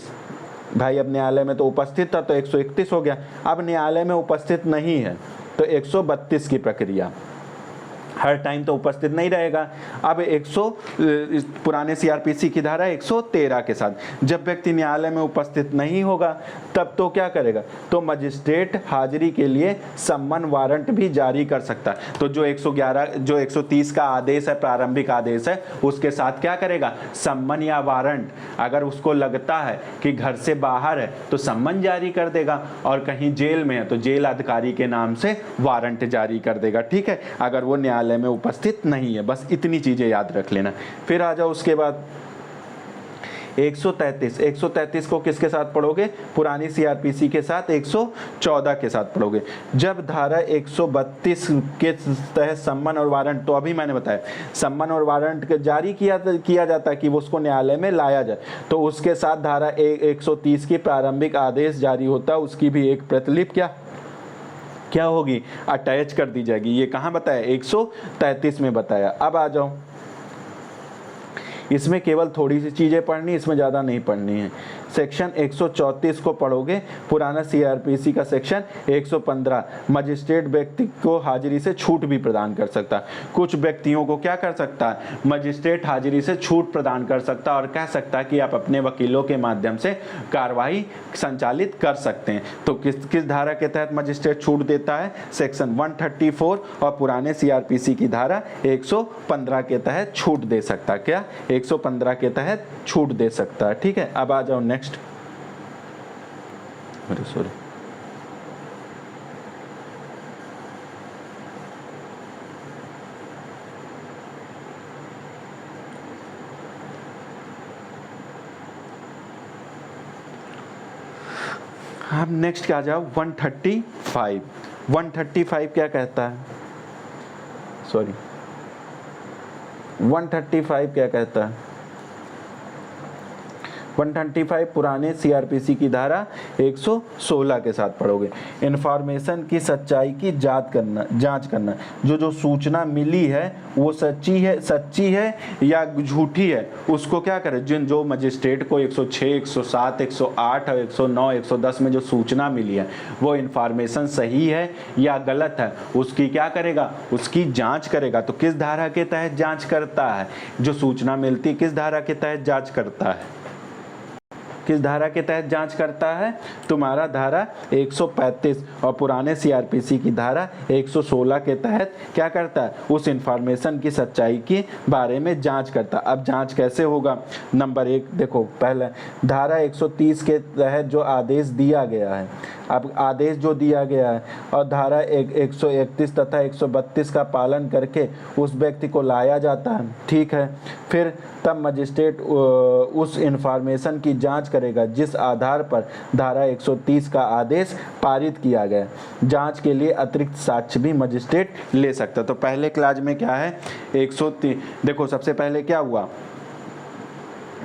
भाई अब न्यायालय में तो उपस्थित था तो 131 हो गया, अब न्यायालय में उपस्थित नहीं है तो 132 की प्रक्रिया, हर टाइम तो उपस्थित नहीं रहेगा। अब 100 पुराने सीआरपीसी की धारा 113 के साथ जब व्यक्ति न्यायालय में उपस्थित नहीं होगा तब तो क्या करेगा, तो मजिस्ट्रेट हाजिरी के लिए सम्मन वारंट भी जारी कर सकता है। तो जो 130 का आदेश है, प्रारंभिक आदेश है, उसके साथ क्या करेगा, सम्मन या वारंट, अगर उसको लगता है कि घर से बाहर है तो सम्मन जारी कर देगा और कहीं जेल में है तो जेल अधिकारी के नाम से वारंट जारी कर देगा, ठीक है, अगर वो न्यायालय में उपस्थित नहीं है। बस इतनी चीजें याद रख लेना। फिर आ जाओ उसके बाद 133 को किसके साथ पढ़ोगे, पुरानी सीआरपीसी के साथ 114 के साथ पढ़ोगे। जब धारा 132 के तहत सम्मन और वारंट, तो अभी मैंने बताया सम्मन और वारंट जारी किया जाता है कि वो उसको न्यायालय में लाया जाए, तो उसके साथ धारा 130 की प्रारंभिक आदेश जारी होता है, उसकी भी एक प्रतिलिपि क्या होगी, अटैच कर दी जाएगी। ये कहाँ बताया, 133 में बताया। अब आ जाओ, इसमें केवल थोड़ी सी चीज़ें पढ़नी, इसमें ज़्यादा नहीं पढ़नी है। सेक्शन 134 को पढ़ोगे, पुराना सीआरपीसी का सेक्शन 115, मजिस्ट्रेट व्यक्ति को हाजिरी से छूट भी प्रदान कर सकता है। कुछ व्यक्तियों को क्या कर सकता है, मजिस्ट्रेट हाजिरी से छूट प्रदान कर सकता है और कह सकता है कि आप अपने वकीलों के माध्यम से कार्रवाई संचालित कर सकते हैं। तो किस धारा के तहत मजिस्ट्रेट छूट देता है, सेक्शन 134 और पुराने सीआरपीसी की धारा 115 के तहत छूट दे सकता है। क्या 115 के तहत छूट दे सकता है, ठीक है। अब आ जाओ नेक्स्ट, सॉरी अब नेक्स्ट क्या आ जाओ 135 क्या कहता है, सॉरी 135 क्या कहता है, 135 पुराने सीआरपीसी की धारा 116 के साथ पढ़ोगे। इंफॉर्मेशन की सच्चाई की जांच करना, जो सूचना मिली है वो सच्ची है या झूठी है, उसको क्या करें, जो मजिस्ट्रेट को 106, 107, 108 और 109, 110 में जो सूचना मिली है वो इंफॉर्मेशन सही है या गलत है, उसकी क्या करेगा, उसकी जांच करेगा। तो किस धारा के तहत जांच करता है, जो सूचना मिलती किस धारा के तहत जांच करता है, किस धारा के तहत जांच करता है, तुम्हारा धारा 135 और पुराने सीआरपीसी की धारा 116 के तहत क्या करता है, उस इंफॉर्मेशन की सच्चाई के बारे में जांच करता है। अब जांच कैसे होगा, नंबर 1 देखो, पहले धारा 130 के तहत जो आदेश दिया गया है, अब आदेश जो दिया गया है और धारा 131 तथा 132 का पालन करके उस व्यक्ति को लाया जाता है, ठीक है, फिर तब मजिस्ट्रेट उस इंफॉर्मेशन की जांच करेगा जिस आधार पर धारा 130 का आदेश पारित किया गया। जांच के लिए अतिरिक्त साक्ष्य भी मजिस्ट्रेट ले सकता। तो पहले क्लास में क्या है 103, देखो सबसे पहले क्या हुआ,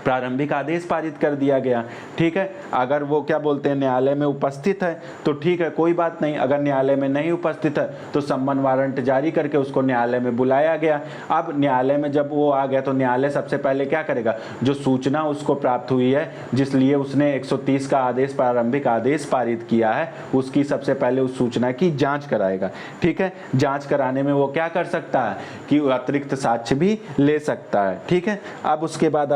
प्रारंभिक आदेश पारित कर दिया गया। ठीक है, अगर वो क्या बोलते हैं न्यायालय में उपस्थित है तो ठीक है, कोई बात नहीं। अगर न्यायालय में नहीं उपस्थित है तो सम्मन वारंट जारी करके उसको न्यायालय में बुलाया गया। अब न्यायालय में जब वो आ गया तो न्यायालय सबसे पहले क्या करेगा, जो सूचना उसको प्राप्त हुई है जिसलिए उसने 130 का आदेश, प्रारंभिक आदेश पारित किया है, उसकी सबसे पहले उस सूचना की जांच कराएगा। ठीक है, जांच कराने में वो क्या कर सकता है कि अतिरिक्त साक्ष्य भी ले सकता है। ठीक है, अब उसके बाद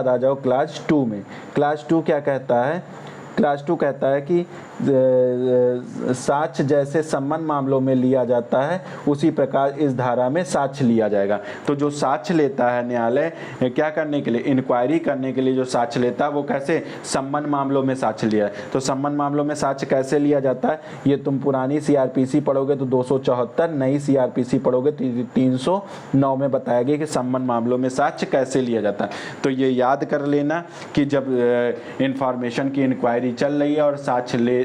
आ जाओ क्लास 2 में। क्लास 2 क्या कहता है, क्लास 2 कहता है कि साक्ष्य जैसे सम्मन मामलों में लिया जाता है उसी प्रकार इस धारा में साक्ष्य लिया जाएगा। तो जो साक्ष्य लेता है न्यायालय क्या करने के लिए, इंक्वायरी करने के लिए जो साक्ष्य लेता है वो कैसे, सम्मन मामलों में साक्ष्य लिया है। तो सम्मन मामलों में साक्ष्य कैसे लिया जाता है, ये तुम पुरानी सीआरपीसी पढ़ोगे तो 274, नई सीआरपीसी पढ़ोगे 309 में बताया गया कि सम्मन मामलों में साक्ष्य कैसे लिया जाता है। तो ये याद कर लेना कि जब इंफॉर्मेशन की इंक्वायरी चल रही है और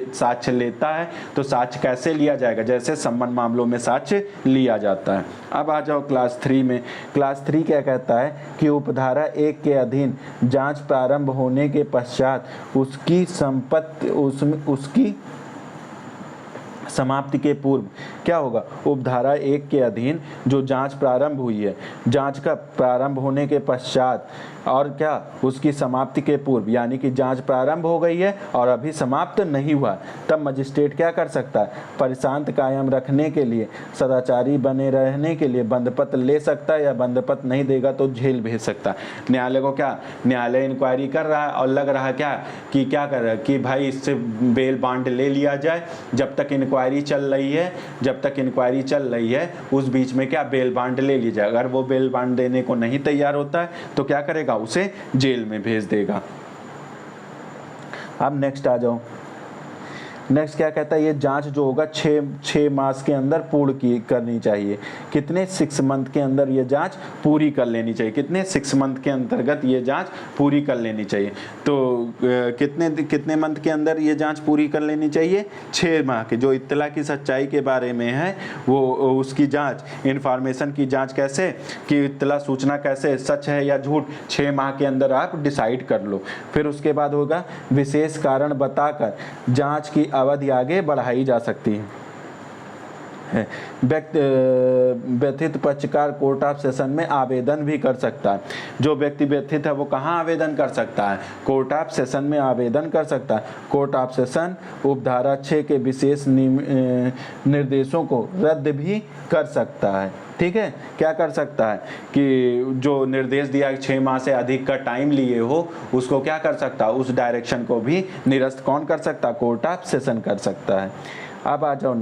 साक्ष्य लेता है तो साक्ष्य कैसे लिया जाएगा, जैसे सम्मन मामलों में साक्ष्य लिया जाता है। अब आ जाओ क्लास 3 में। क्लास 3 क्या कहता है कि उपधारा 1 के अधीन जांच प्रारंभ होने के पश्चात उसकी संपत्ति उसकी समाप्ति के पूर्व क्या होगा, उपधारा 1 के अधीन जो जांच प्रारंभ हुई है, जांच का प्रारंभ होने के पश्चात और क्या उसकी समाप्ति के पूर्व, यानी कि जांच प्रारंभ हो गई है और अभी समाप्त नहीं हुआ, तब मजिस्ट्रेट क्या कर सकता है, परिशांत कायम रखने के लिए, सदाचारी बने रहने के लिए बंधपत्र ले सकता है, या बंधपत्र नहीं देगा तो जेल भेज सकता है। न्यायालय को क्या, न्यायालय इंक्वायरी कर रहा है और लग रहा है क्या कि क्या कर रहा है कि भाई इससे बेल बांड ले लिया जाए, जब तक इंक्वायरी चल रही है उस बीच में क्या बेल बांड ले ली जाए। अगर वो बेल बांड देने को नहीं तैयार होता है तो क्या करेगा, उसे जेल में भेज देगा। अब नेक्स्ट आ जाओ। नेक्स्ट क्या कहता है, ये जांच जो होगा 6 मास के अंदर पूर्ण करनी चाहिए। कितने, 6 मंथ के अंदर ये जांच पूरी कर लेनी चाहिए। कितने, 6 मंथ के अंतर्गत ये जांच पूरी कर लेनी चाहिए। तो कितने मंथ के अंदर ये जांच पूरी कर लेनी चाहिए, 6 माह के। जो इत्तला की सच्चाई के बारे में है वो उसकी जांच, इंफॉर्मेशन की जांच कैसे कि इत्तला सूचना कैसे सच है या झूठ, 6 माह के अंदर आप डिसाइड कर लो। फिर उसके बाद होगा विशेष कारण बताकर जांच की अवधि आगे बढ़ाई जा सकती है। व्यथित पक्षकार कोर्ट ऑफ सेशन में आवेदन भी कर सकता है। जो व्यक्ति व्यथित है वो कहाँ आवेदन कर सकता है, कोर्ट ऑफ सेशन में आवेदन कर सकता है। कोर्ट ऑफ सेशन उपधारा 6 के विशेष निर्देशों को रद्द भी कर सकता है। ठीक है, क्या कर सकता है कि जो निर्देश दिया 6 माह से अधिक का टाइम लिए हो उसको क्या कर सकता है, उस डायरेक्शन को भी निरस्त कौन कर सकता है, कोर्ट ऑफ सेशन कर सकता है। अब आ जाओ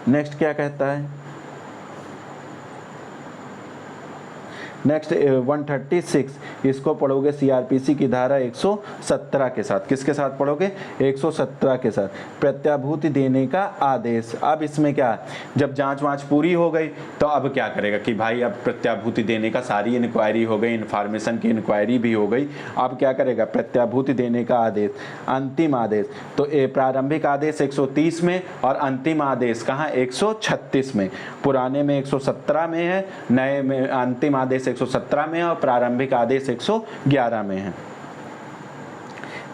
नेक्स्ट क्या कहता है, नेक्स्ट 136 इसको पढ़ोगे सीआरपीसी की धारा 117 के साथ। किसके साथ पढ़ोगे, 117 के साथ, प्रत्याभूति देने का आदेश। अब इसमें क्या, जब जांच वांच पूरी हो गई तो अब क्या करेगा कि भाई अब प्रत्याभूति देने का, सारी इंक्वायरी हो गई, इन्फॉर्मेशन की इंक्वायरी भी हो गई, अब क्या करेगा, प्रत्याभूति देने का आदेश, अंतिम आदेश। तो प्रारंभिक आदेश 130 में और अंतिम आदेश कहाँ, 136 में। पुराने में 117 में है, नए में अंतिम आदेश 117 में है और प्रारंभिक आदेश 111 में है।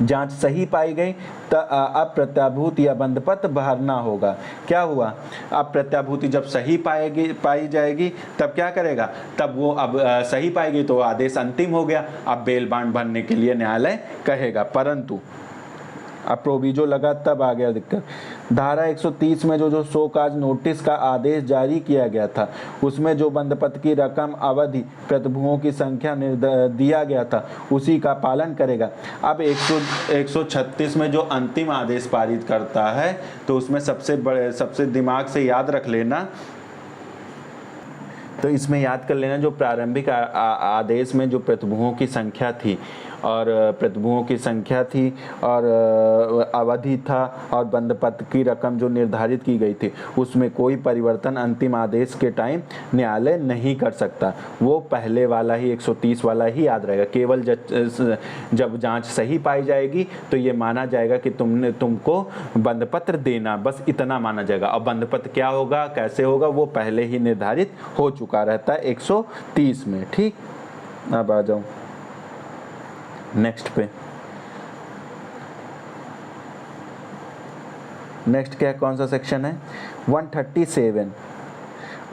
जांच सही पाई गई तो अब प्रत्याभूति या बंधपत्र भरना होगा। क्या हुआ, अब प्रत्याभूति जब सही पाई जाएगी तब क्या करेगा, तब वो अब सही पाएगी तो आदेश अंतिम हो गया, अब बेल बांड भरने के लिए न्यायालय कहेगा। परंतु अब प्रोविजो लगा तब आ गया दिक्कत। धारा 130 में जो शो काज नोटिस का आदेश जारी किया गया था उसमें जो बंधपत्र की रकम, अवधि, प्रतिभुओं की संख्या दिया गया था उसी का पालन करेगा। अब 136 में जो अंतिम आदेश पारित करता है तो उसमें सबसे दिमाग से याद रख लेना, तो इसमें याद कर लेना जो प्रारंभिक आदेश में जो प्रतिभुओं की संख्या थी और प्रतिभुओं की संख्या थी और अवधि था और बंधपत्र की रकम जो निर्धारित की गई थी उसमें कोई परिवर्तन अंतिम आदेश के टाइम न्यायालय नहीं कर सकता। वो पहले वाला ही 130 वाला ही याद रहेगा। केवल जब जांच सही पाई जाएगी तो ये माना जाएगा कि तुमको बंधपत्र देना, बस इतना माना जाएगा। अब बंधपत्र क्या होगा, कैसे होगा, वो पहले ही निर्धारित हो चुका रहता है 130 में। ठीक, अब आ जाओ नेक्स्ट पे। नेक्स्ट क्या, कौन सा सेक्शन है, 137।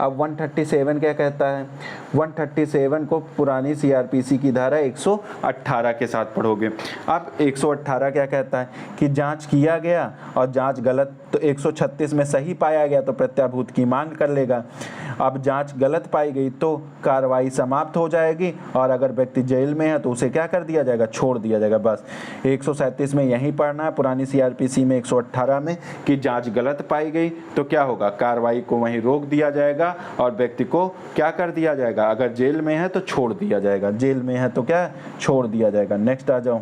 अब 137 क्या कहता है, 137 को पुरानी सीआरपीसी की धारा 118 के साथ पढ़ोगे। अब 118 क्या कहता है कि जांच किया गया और जांच गलत, तो 136 में सही पाया गया तो प्रत्याभूत की मांग कर लेगा। अब जांच गलत पाई गई तो कार्रवाई समाप्त हो जाएगी और अगर व्यक्ति जेल में है तो उसे क्या कर दिया जाएगा, छोड़ दिया जाएगा। बस 137 में यही पढ़ना है, पुरानी सीआरपीसी में 118 में कि जांच गलत पाई गई तो क्या होगा, कार्रवाई को वहीं रोक दिया जाएगा और व्यक्ति को क्या कर दिया जाएगा, अगर जेल में है तो छोड़ दिया जाएगा, जेल में है तो क्या छोड़ दिया जाएगा। नेक्स्ट आ जाओ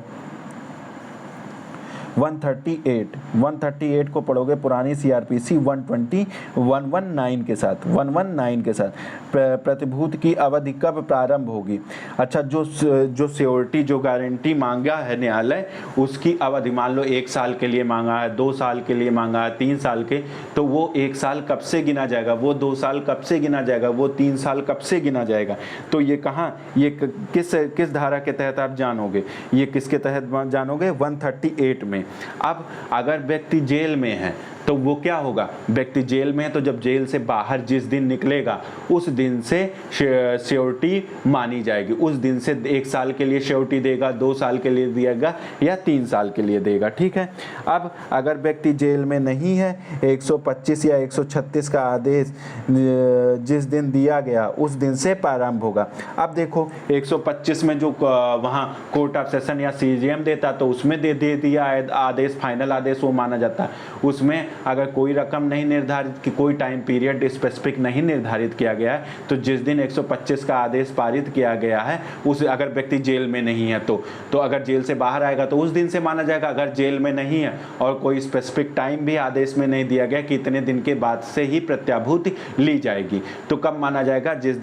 138 को पढ़ोगे पुरानी सीआरपीसी 119 के साथ, 119 के साथ प्रतिभूत की अवधि कब प्रारंभ होगी। अच्छा, जो सियोरिटी जो गारंटी मांगा है न्यायालय उसकी अवधि, मान लो 1 साल के लिए मांगा है, 2 साल के लिए मांगा है, 3 साल के, तो वो 1 साल कब से गिना जाएगा, वो 2 साल कब से गिना जाएगा, वो 3 साल कब से गिना जाएगा। तो ये कहाँ, ये किस धारा के तहत आप जानोगे, ये किसके तहत जानोगे, 138 में। अब अगर व्यक्ति जेल में है तो वो क्या होगा, व्यक्ति जेल में है तो जब जेल से बाहर जिस दिन निकलेगा उस दिन से श्योरिटी मानी जाएगी, उस दिन से 1 साल के लिए श्योरिटी देगा, 2 साल के लिए देगा या 3 साल के लिए देगा। ठीक है। अब अगर व्यक्ति जेल में नहीं है, 125 या 136 का आदेश जिस दिन दिया गया उस दिन से प्रारंभ होगा। अब देखो 125 में जो वहाँ कोर्ट ऑफ सेशन या सीजीएम देता तो उसमें दे दिया आदेश, फाइनल आदेश वो माना जाता है। उसमें अगर कोई रकम नहीं निर्धारित की, कोई टाइम पीरियड स्पेसिफिक नहीं निर्धारित किया गया है, तो जिस दिन 125 का आदेश पारित किया गया है उस, अगर व्यक्ति जेल में नहीं है तो अगर जेल से बाहर आएगा तो उस दिन से माना जाएगा। अगर जेल में नहीं है और कोई स्पेसिफिक टाइम भी आदेश में नहीं दिया गया कि इतने दिन के बाद से ही प्रत्याभूति ली जाएगी, तो कब माना जाएगा, जिस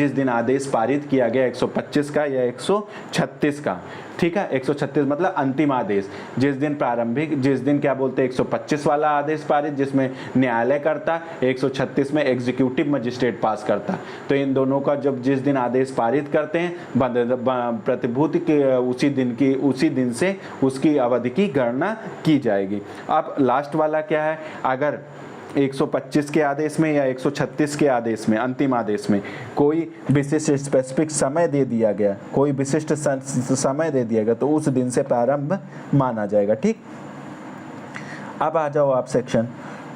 दिन आदेश पारित किया गया 125 का या 136 का। ठीक है, 136 मतलब अंतिम आदेश, जिस दिन प्रारंभिक, जिस दिन क्या बोलते हैं 125 वाला आदेश पारित जिसमें न्यायालय करता, 136 में एग्जीक्यूटिव मजिस्ट्रेट पास करता। तो इन दोनों का जब जिस दिन आदेश पारित करते हैं प्रतिभूति के उसी दिन से उसकी अवधि की गणना की जाएगी। अब लास्ट वाला क्या है, अगर 125 के आदेश में या 136 के आदेश में, अंतिम आदेश में कोई विशिष्ट स्पेसिफिक समय दे दिया गया, कोई विशिष्ट समय दे दिया गया तो उस दिन से प्रारंभ माना जाएगा। ठीक, अब आ जाओ आप सेक्शन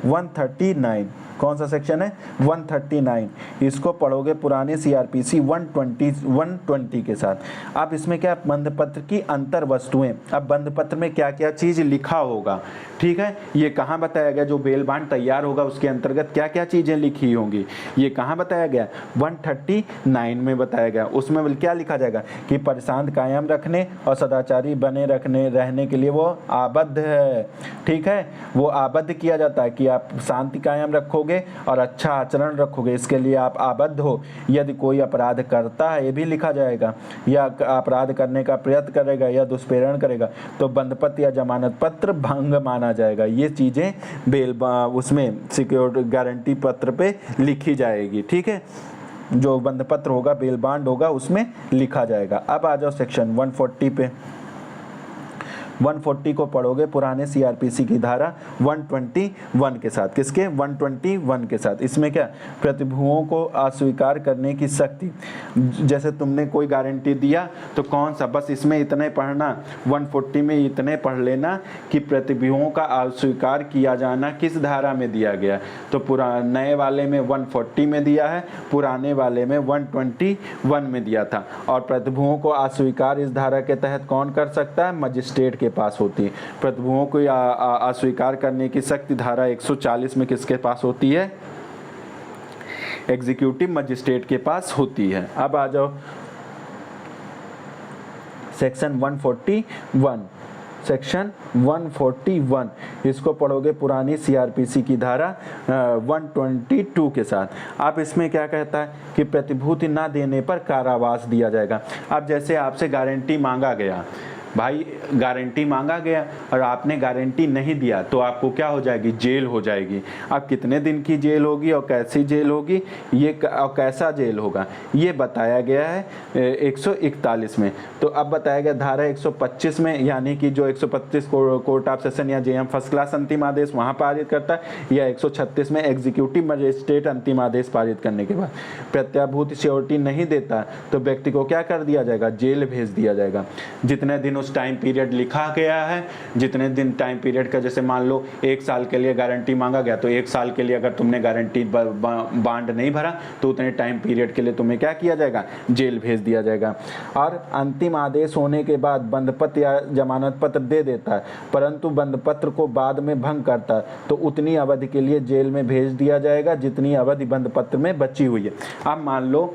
139। कौन सा सेक्शन है, 139। इसको पढ़ोगे पुराने सीआरपीसी 120 के साथ। अब इसमें क्या, बंधपत्र की अंतर वस्तुएं। अब बंधपत्र में क्या क्या चीज लिखा होगा, ठीक है, ये कहाँ बताया गया, जो बेल बांड तैयार होगा उसके अंतर्गत क्या क्या चीजें लिखी होंगी, ये कहाँ बताया गया, 139 में बताया गया। उसमें क्या लिखा जाएगा कि प्रशांत कायम रखने और सदाचारी बने रहने के लिए वो आबद्ध है। ठीक है, वो आबद्ध किया जाता है कि आप शांति कायम रखोगे और अच्छा आचरण रखोगे, इसके लिए आप आबद्ध हो। यदि कोई अपराध करता है, ये भी लिखा जाएगा, या अपराध करने का प्रयत्न करेगा या दुष्प्रेरण करेगा तो बंधपत्र या जमानत पत्र भंग माना जाएगा। ये चीजें बेल उसमें सिक्योरिटी गारंटी पत्र पे लिखी जाएगी। ठीक है, जो बंधपत्र होगा, बेल बांड होगा, उसमें लिखा जाएगा। अब आ जाओ सेक्शन 140 पे। 140 को पढ़ोगे पुराने सीआरपीसी की धारा 121 के साथ। किसके, 121 के साथ। इसमें क्या, प्रतिभुओं को अस्वीकार करने की शक्ति। जैसे तुमने कोई गारंटी दिया तो कौन सा, बस इसमें इतने पढ़ना, 140 में इतने पढ़ लेना कि प्रतिभुओं का अस्वीकार किया जाना किस धारा में दिया गया। तो नए वाले में 140 में दिया है, पुराने वाले में 121 में दिया था। और प्रतिभुओं को अस्वीकार इस धारा के तहत कौन कर सकता है, मजिस्ट्रेट के पास होती है। प्रतिभुओं को अस्वीकार करने की शक्ति धारा 140 में किसके पास होती है, एग्जीक्यूटिव मजिस्ट्रेट के पास होती है। अब आ जाओ सेक्शन 141, सेक्शन 141 इसको पढ़ोगे पुरानी सीआरपीसी की धारा 122 के साथ। आप इसमें क्या कहता है कि प्रतिभूति ना देने पर कारावास दिया जाएगा। अब जैसे आपसे गारंटी मांगा गया, भाई गारंटी मांगा गया और आपने गारंटी नहीं दिया तो आपको क्या हो जाएगी, जेल हो जाएगी। अब कितने दिन की जेल होगी और कैसी जेल होगी ये और कैसा जेल होगा ये बताया गया है 141 में। तो अब बताया गया धारा 125 में, यानी कि जो 125 कोर्ट ऑफ सेशन या जेएम फर्स्ट क्लास अंतिम आदेश वहाँ पारित करता है, या 136 में एग्जीक्यूटिव मजिस्ट्रेट अंतिम आदेश पारित करने के बाद प्रत्याभूति श्योरिटी नहीं देता तो व्यक्ति को क्या कर दिया जाएगा, जेल भेज दिया जाएगा। जितने दिन उस टाइम पीरियड लिखा गया है, जितने दिन टाइम पीरियड का, जैसे मान लो 1 साल के लिए गारंटी मांगा गया तो 1 साल के लिए अगर तुमने गारंटी बांड नहीं भरा तो उतने टाइम पीरियड के लिए तुम्हें क्या किया जाएगा, जेल भेज दिया जाएगा। और अंतिम आदेश होने के बाद बंधपत्र या जमानत पत्र दे देता है परंतु बंधपत्र को बाद में भंग करता है तो उतनी अवधि के लिए जेल में भेज दिया जाएगा जितनी अवधि बंधपत्र में बची हुई है। अब मान लो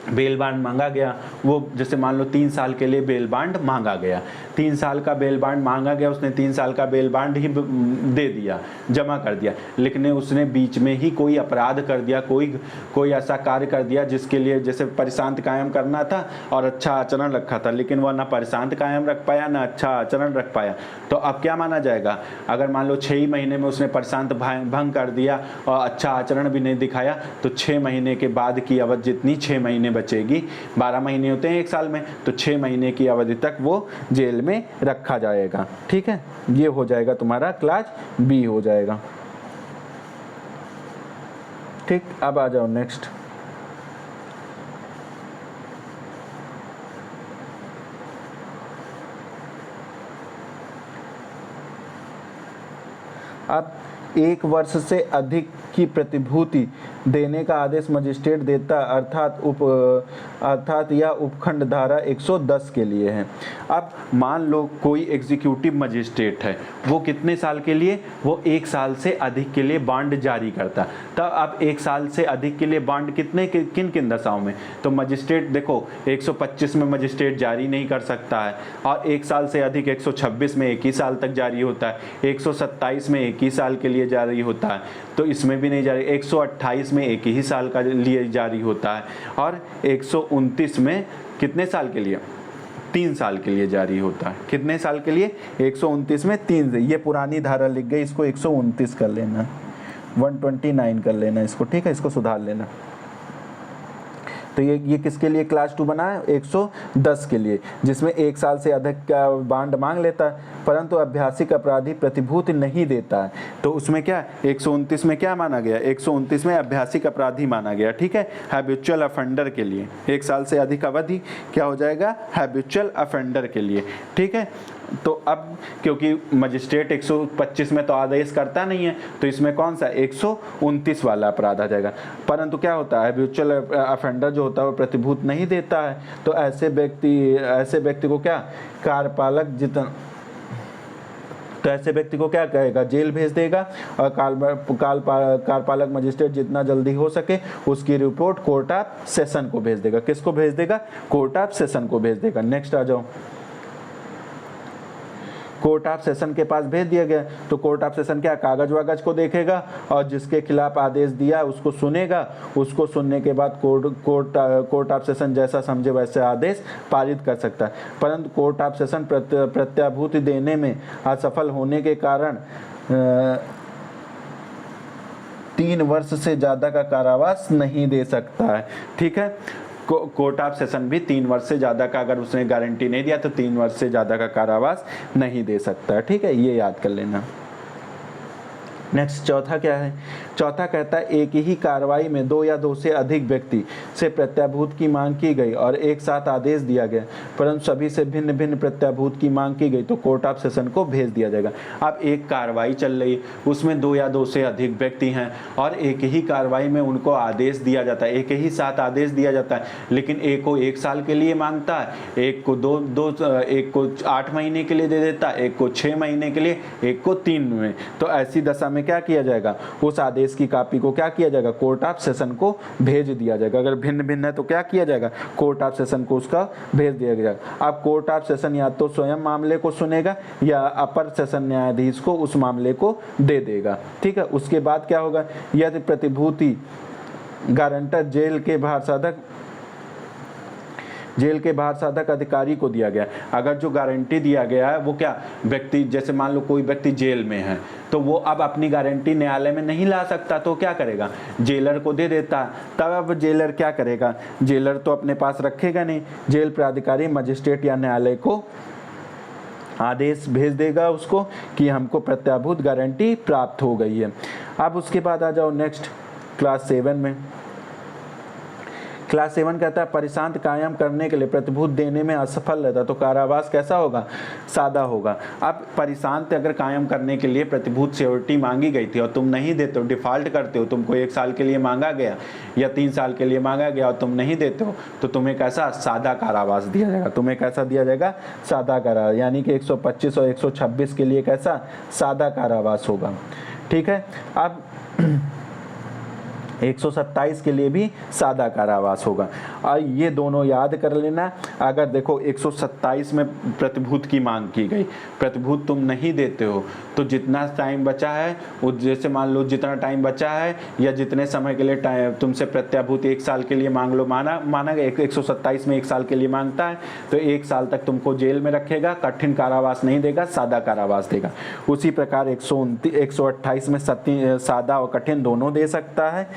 बेल बांड मांगा गया, वो जैसे मान लो 3 साल के लिए बेल बांड मांगा गया, 3 साल का बेल बांड मांगा गया, उसने 3 साल का बेल बांड ही दे दिया, जमा कर दिया, लेकिन उसने बीच में ही कोई अपराध कर दिया, कोई ऐसा कार्य कर दिया जिसके लिए जैसे परिशांत कायम करना था और अच्छा आचरण रखा था, लेकिन वह ना परिशांत कायम रख पाया ना अच्छा आचरण रख पाया, तो अब क्या माना जाएगा। अगर मान लो 6 ही महीने में उसने परिशांत भंग कर दिया और अच्छा आचरण भी नहीं दिखाया तो 6 महीने के बाद की अवधि जितनी 6 महीने बचेगी, 12 महीने होते हैं 1 साल में, तो 6 महीने की अवधि तक वो जेल में रखा जाएगा। ठीक है, ये हो जाएगा तुम्हारा क्लास बी हो जाएगा। ठीक, अब आ जाओ नेक्स्ट। अब 1 वर्ष से अधिक की प्रतिभूति देने का आदेश मजिस्ट्रेट देता अर्थात यह उपखंड धारा 110 के लिए है। अब मान लो कोई एग्जीक्यूटिव मजिस्ट्रेट है, वो कितने साल के लिए, वो 1 साल से अधिक के लिए बॉन्ड जारी करता। तब अब 1 साल से अधिक के लिए बॉन्ड कितने किन किन दशाओं में, तो मजिस्ट्रेट देखो 125 में मजिस्ट्रेट जारी नहीं कर सकता है, और 1 साल से अधिक 126 में 1 ही साल तक जारी होता है, 127 में 1 ही साल के लिए जारी होता है, तो इसमें भी नहीं जारी, 128 में 1 ही साल का लिए जारी होता है, और 129 में कितने साल के लिए, 3 साल के लिए जारी होता है। कितने साल के लिए, 129 में 3, ये पुरानी धारा लिख गई, इसको 129 कर लेना, 129 कर लेना इसको, ठीक है, इसको सुधार लेना। तो ये किसके लिए क्लास 2 बना है, 110 के लिए, जिसमें 1 साल से अधिक का बांड मांग लेता है परंतु अभ्यासिक अपराधी प्रतिभूति नहीं देता है, तो उसमें क्या 129 में क्या माना गया, 129 में अभ्यासिक अपराधी माना गया। ठीक है, हैबिचुअल अफेंडर के लिए 1 साल से अधिक अवधि क्या हो जाएगा, हैबिचुअल अफेंडर के लिए। ठीक है, तो अब क्योंकि मजिस्ट्रेट 125 में तो आदेश करता नहीं है, तो इसमें कौन सा 129 वाला अपराध आ जाएगा। परंतु क्या होता है, हैबिचुअल अफेंडर जो होता है वो प्रतिभूत नहीं देता है, तो ऐसे व्यक्ति को क्या कार्यपालक तो ऐसे व्यक्ति को क्या कहेगा, जेल भेज देगा, और कार्यपालक मजिस्ट्रेट जितना जल्दी हो सके उसकी रिपोर्ट कोर्ट ऑफ सेशन को भेज देगा। किसको भेज देगा, कोर्ट ऑफ सेशन को भेज देगा। नेक्स्ट आ जाओ, कोर्ट ऑफ सेशन के पास भेज दिया गया तो कोर्ट ऑफ सेशन क्या कागज वागज को देखेगा और जिसके खिलाफ आदेश दिया उसको सुनेगा, उसको सुनने के बाद कोर्ट ऑफ सेशन जैसा समझे वैसे आदेश पारित कर सकता है। परंतु कोर्ट ऑफ सेशन प्रत्याभूति देने में असफल होने के कारण 3 वर्ष से ज़्यादा का कारावास नहीं दे सकता है। ठीक है, कोर्ट ऑफ सेशन भी 3 वर्ष से ज़्यादा का, अगर उसने गारंटी नहीं दिया तो 3 वर्ष से ज़्यादा का कारावास नहीं दे सकता। ठीक है, ये याद कर लेना। नेक्स्ट चौथा क्या है, चौथा कहता है एक ही कार्रवाई में 2 या 2 से अधिक व्यक्ति से प्रत्याभूत की मांग की गई और एक साथ आदेश दिया गया परंतु सभी से भिन्न भिन्न प्रत्याभूत की मांग की गई तो कोर्ट ऑफ सेशन को भेज दिया जाएगा। अब एक कार्रवाई चल रही, उसमें 2 या 2 से अधिक व्यक्ति हैं और एक ही कार्रवाई में उनको आदेश दिया जाता है, एक ही साथ आदेश दिया जाता है, लेकिन एक को 1 साल के लिए मांगता है, एक को 8 महीने के लिए दे देता है, एक को 6 महीने के लिए, एक को 3 में। तो ऐसी दशा में क्या किया जाएगा, उस आदेश की कॉपी को क्या किया जाएगा, कोर्ट ऑफ सेशन को भेज दिया जाएगा। अगर भिन्न भिन्न है तो क्या किया जाएगा, कोर्ट ऑफ सेशन को उसका भेज दिया जाएगा। अब कोर्ट ऑफ सेशन या तो स्वयं मामले को सुनेगा या अपर सेशन न्यायाधीश को उस मामले को दे देगा। ठीक है, उसके बाद क्या होगा, यदि प्रतिभूति गारंटर जेल के बाहर साधक अधिकारी को दिया गया, अगर जो गारंटी दिया गया है वो क्या व्यक्ति, जैसे मान लो कोई व्यक्ति जेल में है तो वो अब अपनी गारंटी न्यायालय में नहीं ला सकता, तो क्या करेगा, जेलर को दे देता। तब अब जेलर क्या करेगा, जेलर तो अपने पास रखेगा नहीं, जेल प्राधिकारी मजिस्ट्रेट या न्यायालय को आदेश भेज देगा उसको कि हमको प्रत्याभूत गारंटी प्राप्त हो गई है। अब उसके बाद आ जाओ नेक्स्ट क्लास 7 में। क्लास 7 कहता है परिशांत कायम करने के लिए प्रतिभूत देने में असफल रहता तो कारावास कैसा होगा, सादा होगा। अब परिशांत अगर कायम करने के लिए प्रतिभूत सिक्योरिटी मांगी गई थी और तुम नहीं देते हो, डिफॉल्ट करते हो, तुमको 1 साल के लिए मांगा गया या 3 साल के लिए मांगा गया और तुम नहीं देते हो, तो तुम्हें कैसा सादा कारावास दिया जाएगा। तुम्हें कैसा दिया जाएगा, सादा कारावास, यानी कि 125 और 126 के लिए कैसा सादा कारावास होगा। ठीक है, अब 127 के लिए भी सादा कारावास होगा। और ये दोनों याद कर लेना। अगर देखो 127 में प्रतिभूत की मांग की गई, प्रतिभूत तुम नहीं देते हो, तो जितना टाइम बचा है वो, जैसे मान लो जितना टाइम बचा है या जितने समय के लिए टाइम तुमसे प्रत्याभूत 1 साल के लिए मांग लो, माना गया 127 में 1 साल के लिए मांगता है तो 1 साल तक तुमको जेल में रखेगा, कठिन कारावास नहीं देगा, सादा कारावास देगा। उसी प्रकार 128 में सादा और कठिन दोनों दे सकता है,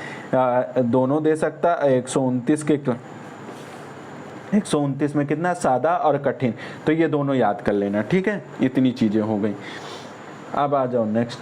129 में कितना, सादा और कठिन, तो ये दोनों याद कर लेना। ठीक है, इतनी चीजें हो गई। अब आ जाओ नेक्स्ट,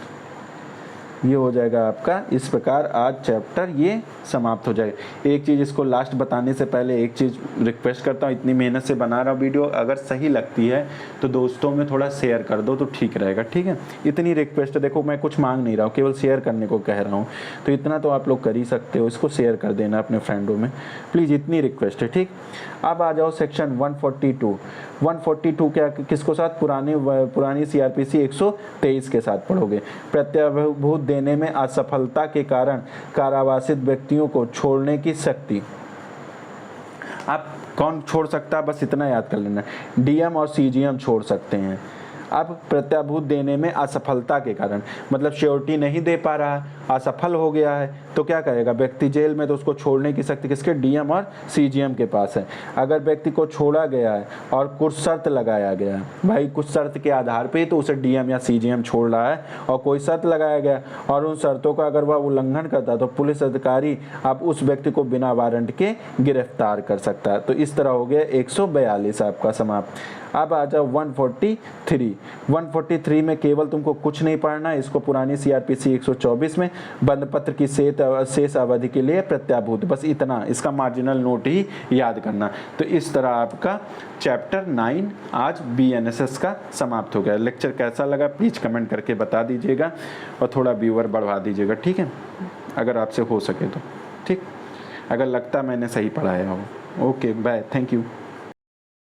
ये हो जाएगा आपका। इस प्रकार आज चैप्टर ये समाप्त हो जाएगा। एक चीज़ इसको लास्ट बताने से पहले एक चीज़ रिक्वेस्ट करता हूँ, इतनी मेहनत से बना रहा हूँ वीडियो, अगर सही लगती है तो दोस्तों में थोड़ा शेयर कर दो तो ठीक रहेगा। ठीक है, इतनी रिक्वेस्ट है, देखो मैं कुछ मांग नहीं रहा हूँ, केवल शेयर करने को कह रहा हूँ, तो इतना तो आप लोग कर ही सकते हो, इसको शेयर कर देना अपने फ्रेंडों में प्लीज़, इतनी रिक्वेस्ट है। ठीक, अब आ जाओ सेक्शन 142 क्या किसको साथ, पुरानी CRPC 123 के साथ पढ़ोगे। प्रत्याभूत देने में असफलता के कारण कारावासित व्यक्तियों को छोड़ने की शक्ति। आप कौन छोड़ सकता है, बस इतना याद कर लेना, DM और CGM छोड़ सकते हैं। अब प्रत्याभूत देने में असफलता के कारण, मतलब श्योरिटी नहीं दे पा रहा है, असफल हो गया है, तो क्या करेगा व्यक्ति जेल में, तो उसको छोड़ने की शक्ति किसके, DM और CGM के पास है। अगर व्यक्ति को छोड़ा गया है और कुछ शर्त लगाया गया है, भाई कुछ शर्त के आधार पे तो उसे DM या CGM छोड़ रहा है, और कोई शर्त लगाया गया और उन शर्तों का अगर वह उल्लंघन करता है तो पुलिस अधिकारी अब उस व्यक्ति को बिना वारंट के गिरफ्तार कर सकता है। तो इस तरह हो गया 142 आपका समाप्त। अब आ जाओ 143 में केवल तुमको कुछ नहीं पढ़ना है, इसको पुरानी CRPC 124 में बंद पत्र की शेष अवधि के लिए प्रत्याभूत, बस इतना, इसका मार्जिनल नोट ही याद करना। तो इस तरह आपका चैप्टर 9 आज BNSS का समाप्त हो गया। लेक्चर कैसा लगा प्लीज़ कमेंट करके बता दीजिएगा और थोड़ा व्यूअर बढ़वा दीजिएगा। ठीक है, अगर आपसे हो सके तो। ठीक, अगर लगता मैंने सही पढ़ाया हो। Okay bye, thank you.